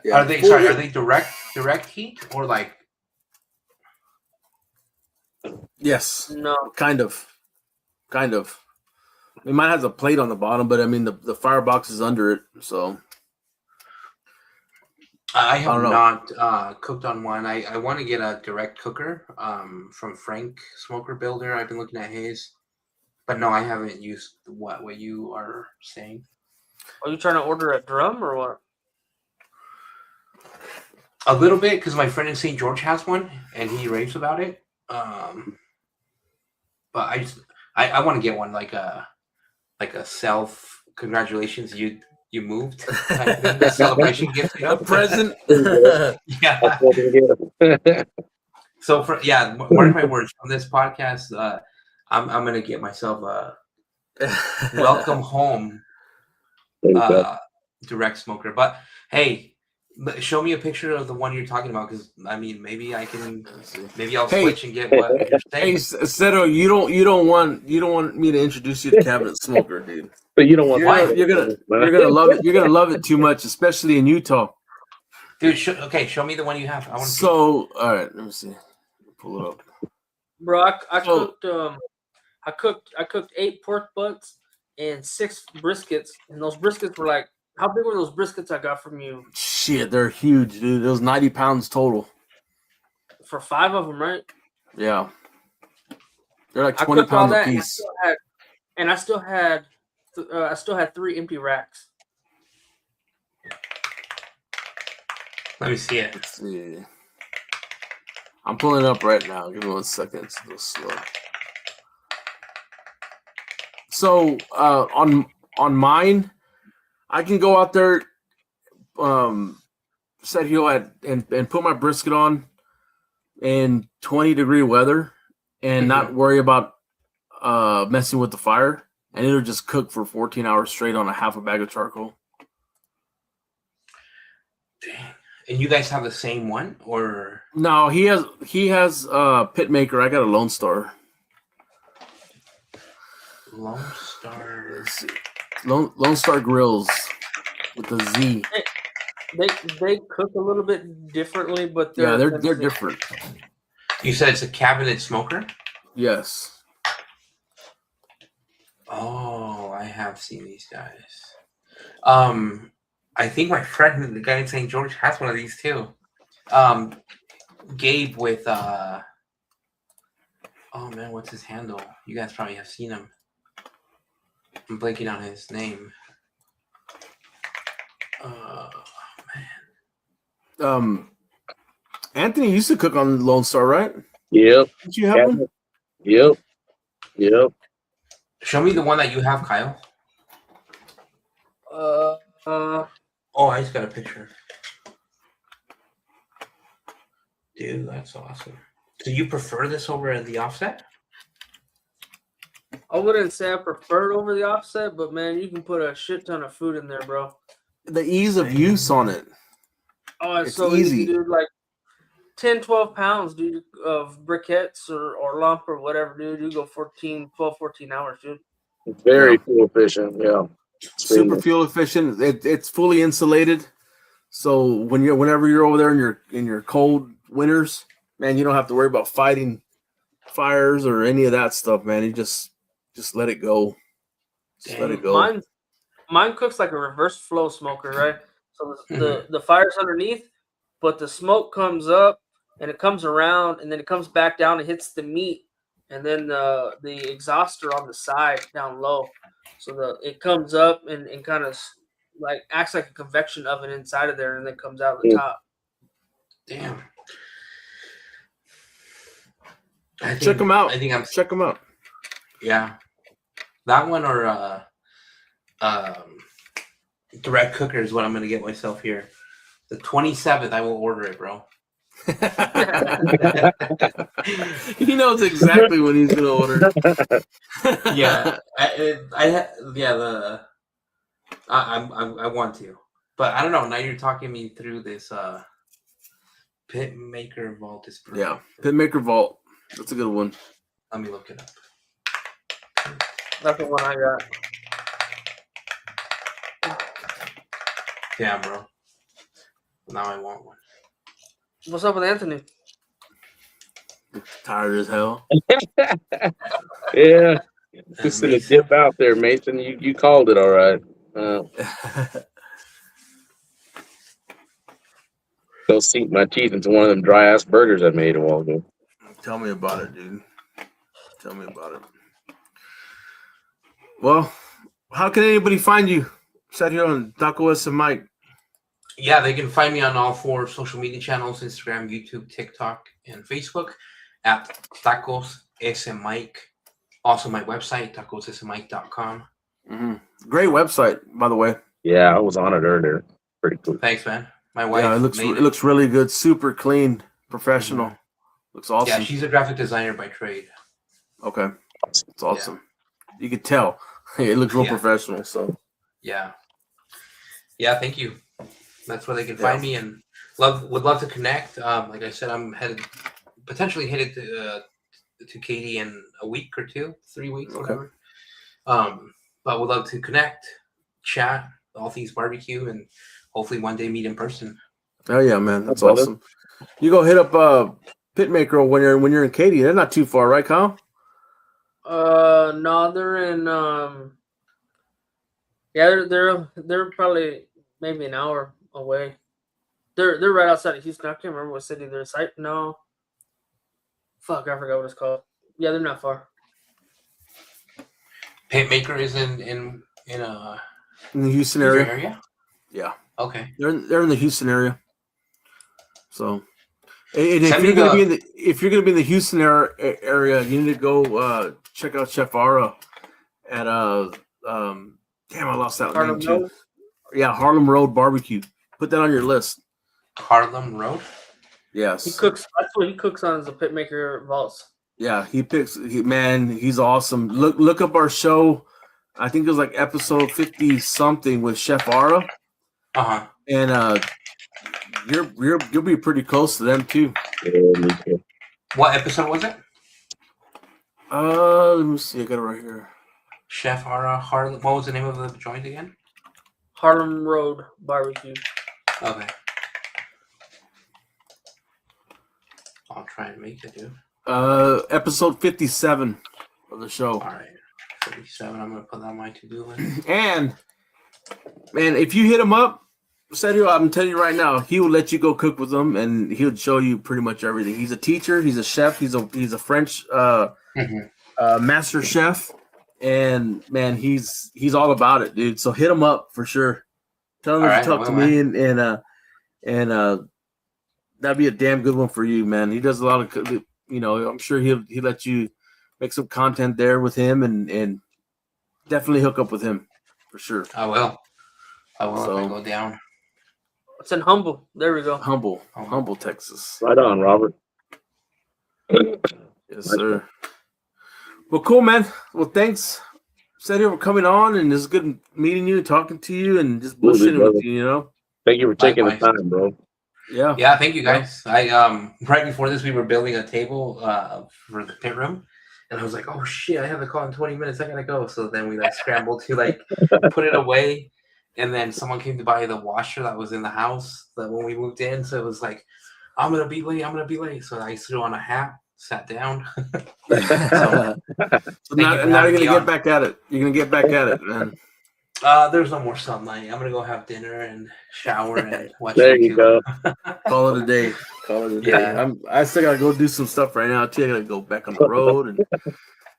S3: Yeah.
S6: Are they direct heat or like?
S3: Yes.
S5: No,
S3: Kind of. It might have a plate on the bottom, but I mean the firebox is under it, so
S6: I have
S3: don't know.
S6: not cooked on one. I want to get a direct cooker from Frank Smoker Builder. I've been looking at his, but no, I haven't used what you are saying.
S5: are you trying to order a drum or what?
S6: A little bit, because my friend in St. George has one, and he raves about it. But I want to get one like a self congratulations you moved type thing, a celebration gift.
S3: a present.
S6: Yeah. So mark my words, from this podcast, I'm gonna get myself a welcome home direct smoker. But hey, show me a picture of the one you're talking about, because I mean, maybe I'll switch and get what you're
S3: Hey,
S6: saying.
S3: Seto, you don't want me to introduce you to cabinet smoker, dude.
S4: But you don't want
S3: You're gonna love it. You're gonna love it too much, especially in Utah.
S6: Dude, show me the one you have. I want to see.
S3: So, all right, let me see. Pull it up.
S5: Bro, I cooked 8 pork butts and 6 briskets, and those briskets were like, how big were those briskets I got from you?
S3: Shit, they're huge, dude. It was 90 pounds total.
S5: For 5 of them, right?
S3: Yeah. They're like
S5: I
S3: 20
S5: cooked all
S3: pounds a
S5: that,
S3: piece.
S5: and I still had 3 empty racks.
S6: Let me see it.
S3: Let's see. I'm pulling it up right now. Give me 1 second. It's a little slow. So on mine, I can go out there, Sergio, and put my brisket on in 20-degree weather and not worry about messing with the fire, and it'll just cook for 14 hours straight on a half a bag of charcoal.
S6: Dang. And you guys have the same one, or
S3: No, he has Pitmaker. I got a Lone Star.
S6: Lone Star?
S3: Let's see. Lone Star grills with the Z.
S5: They cook a little bit differently, but
S3: They're different.
S6: You said it's a cabinet smoker?
S3: Yes.
S6: Oh, I have seen these guys. I think my friend, the guy in St. George, has one of these too. Gabe with oh man, what's his handle? You guys probably have seen him. I'm blanking on his name. Man.
S3: Anthony used to cook on Lone Star, right?
S4: Yep.
S3: Did you have one?
S4: Yep.
S6: Show me the one that you have, Kyle. Oh, I just got a picture. Dude, that's awesome. So you prefer this over the offset?
S5: I wouldn't say I prefer it over the offset, but man, you can put a shit ton of food in there, bro.
S3: The ease of use on it.
S5: Oh, it's
S3: It's
S5: so
S3: easy.
S5: easy, dude. Like 10, 12 pounds, dude, of briquettes or lump or whatever, dude. You go 14 hours, dude.
S4: Very fuel efficient. Yeah.
S3: Super fuel efficient. It's fully insulated, so whenever you're over there in your cold winters, man, you don't have to worry about fighting fires or any of that stuff, man. You just let it go. Just let it go.
S5: Mine cooks like a reverse flow smoker, right? So the fire's underneath, but the smoke comes up and it comes around and then it comes back down and hits the meat, and then the exhauster on the side down low. So it comes up and kind of like acts like a convection oven inside of there, and then comes out the top.
S6: Damn.
S3: Check them out.
S6: I think I'm
S3: Check them out.
S6: Yeah, that one or direct cooker is what I'm gonna get myself here. The 27th, I will order it, bro.
S3: He knows exactly when he's gonna order.
S6: Yeah, I want to, but I don't know. Now you're talking me through this Pitmaster Vault is pretty.
S3: Yeah, Pitmaster Vault. That's a good one.
S6: Let me look it up.
S5: That's the one I got.
S6: Yeah, bro. Now I want one.
S5: What's up with Anthony?
S3: Tired as hell.
S4: Yeah. Just gonna dip out there, Mason. You called it all right. Go sink my teeth into one of them dry ass burgers I made a while ago.
S3: Tell me about it, dude. Tell me about it. Well, how can anybody find you? Sergio and Ese Mike.
S6: Yeah, they can find me on all 4 social media channels: Instagram, YouTube, TikTok, and Facebook at Tacos Ese Mike. Also, my website, tacosesemike.com.
S3: Mm-hmm. Great website, by the way.
S4: Yeah, I was on it earlier. Pretty cool.
S6: Thanks, man. My wife.
S3: Yeah, it looks really good. Super clean, professional. Mm-hmm. Looks awesome.
S6: Yeah, she's a graphic designer by trade.
S3: Okay, it's awesome. Yeah. You could tell it looks real professional. So
S6: yeah, thank you. That's where they can find me, and would love to connect. Like I said, I'm potentially headed to Katy in a week or 2, 3 weeks, whatever. But would love to connect, chat, all things barbecue, and hopefully one day meet in person.
S3: Oh yeah, man, that's awesome. You go hit up Pitmaster when you're in Katy. They're not too far, right, Kyle?
S5: No, they're in they're probably maybe an hour away. They're right outside of Houston. I can't remember what city they're in. No. Fuck, I forgot what it's called. Yeah, they're not far.
S6: Pitmaster is in
S3: the Houston area. Yeah.
S6: Okay.
S3: They're in the Houston area. So, and if you're gonna be in the Houston area, you need to go check out Chef Ara at damn, I lost that name too. Yeah, Harlem Road Barbecue. Put that on your list.
S6: Harlem Road.
S3: Yes.
S5: He cooks. That's what he cooks on is the Pitmaster Vaults.
S3: Yeah, he's awesome. Look up our show. I think it was like episode 50 something with Chef Ara.
S6: Uh-huh.
S3: And you'll be pretty close to them too.
S6: What episode was it?
S3: Let me see. I got it right here.
S6: Chef Ara Harlem. What was the name of the joint again?
S5: Harlem Road Barbecue.
S6: Okay. I'll try and make it, dude.
S3: Episode 57 of the show.
S6: All right. 57. I'm gonna put that on my to-do list.
S3: And man, if you hit him up, Sergio, I'm telling you right now, he will let you go cook with him, and he'll show you pretty much everything. He's a teacher. He's a chef. He's a French master chef, and man, he's all about it, dude. So hit him up for sure. Tell him to talk to me, and that'd be a damn good one for you, man. He does a lot of, I'm sure he'll let you make some content there with him, and definitely hook up with him for sure.
S6: I will. So, if I go down.
S5: It's in Humble. There we go.
S3: Humble, Texas.
S4: Right on, Robert.
S3: Yes, sir. Well, cool, man. Well, thanks, Sergio, for coming on, and it's good meeting you, talking to you, and just bullshitting with you.
S4: Thank you for taking the time, bro.
S6: Yeah. Thank you, guys. I right before this, we were building a table for the pit room, and I was like, "Oh shit, I have a call in 20 minutes. I gotta go." So then we scrambled to put it away, and then someone came to buy the washer that was in the house that when we moved in. So it was like, "I'm gonna be late." So I threw on a hat, sat down.
S3: So now you're gonna get back at it. You're gonna get back at it, man.
S6: There's no more sunlight. I'm gonna go have dinner and shower and watch.
S4: There you go.
S3: Call it a day.
S6: Yeah.
S3: I still gotta go do some stuff right now too. I gotta go back on the road, and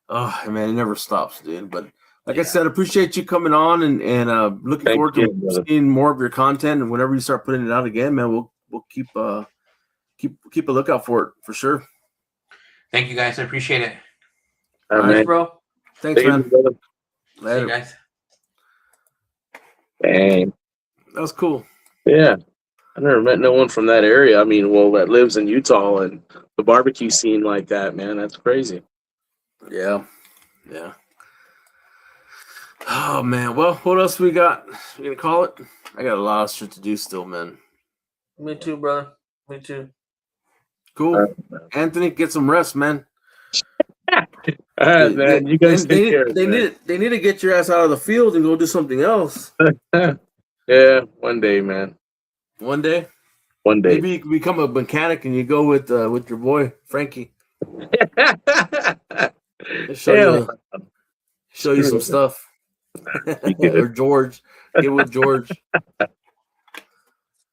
S3: oh man, it never stops, dude. But like I said, appreciate you coming on, and looking forward to seeing more of your content. And whenever you start putting it out again, man, we'll keep a lookout for it for sure.
S6: Thank you guys. I appreciate it.
S4: All right,
S5: Thanks,
S4: man.
S5: bro.
S3: Thanks,
S4: Take it
S3: man.
S4: easy, brother.
S6: See you
S3: Later.
S6: guys.
S4: Dang.
S3: That was cool.
S4: Yeah. I never met no one from that area. I mean, well, that lives in Utah and the barbecue scene like that, man. That's crazy.
S3: Yeah. Yeah. Oh man. Well, what else we got? We gonna call it? I got a lot of shit to do still, man.
S5: Me too, brother. Me too.
S3: Cool. Anthony, get some rest, man.
S4: All right, man. You guys take care.
S3: They need to get your ass out of the field and go do something else.
S4: Yeah, one day, man.
S3: One day.
S4: One day.
S3: Maybe you can become a mechanic and you go with your boy Frankie. Show you some stuff. Or George. Get with George.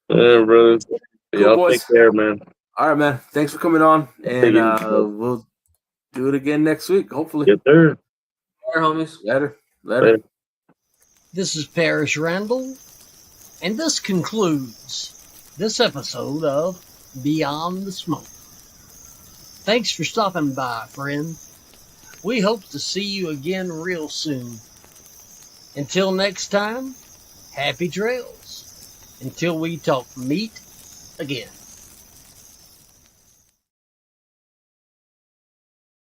S4: Brother.
S3: Cool,
S4: Y'all
S3: boys.
S4: take care, man.
S3: All right, man. Thanks for coming on. And
S4: Take it easy, bro.
S3: we'll do it again next week, hopefully.
S4: Yes, sir.
S5: All right, homies.
S3: Later.
S4: Later.
S1: This is Parrish Randall, and this concludes this episode of Beyond the Smoke. Thanks for stopping by, friend. We hope to see you again real soon. Until next time, happy trails. Until we talk meat again.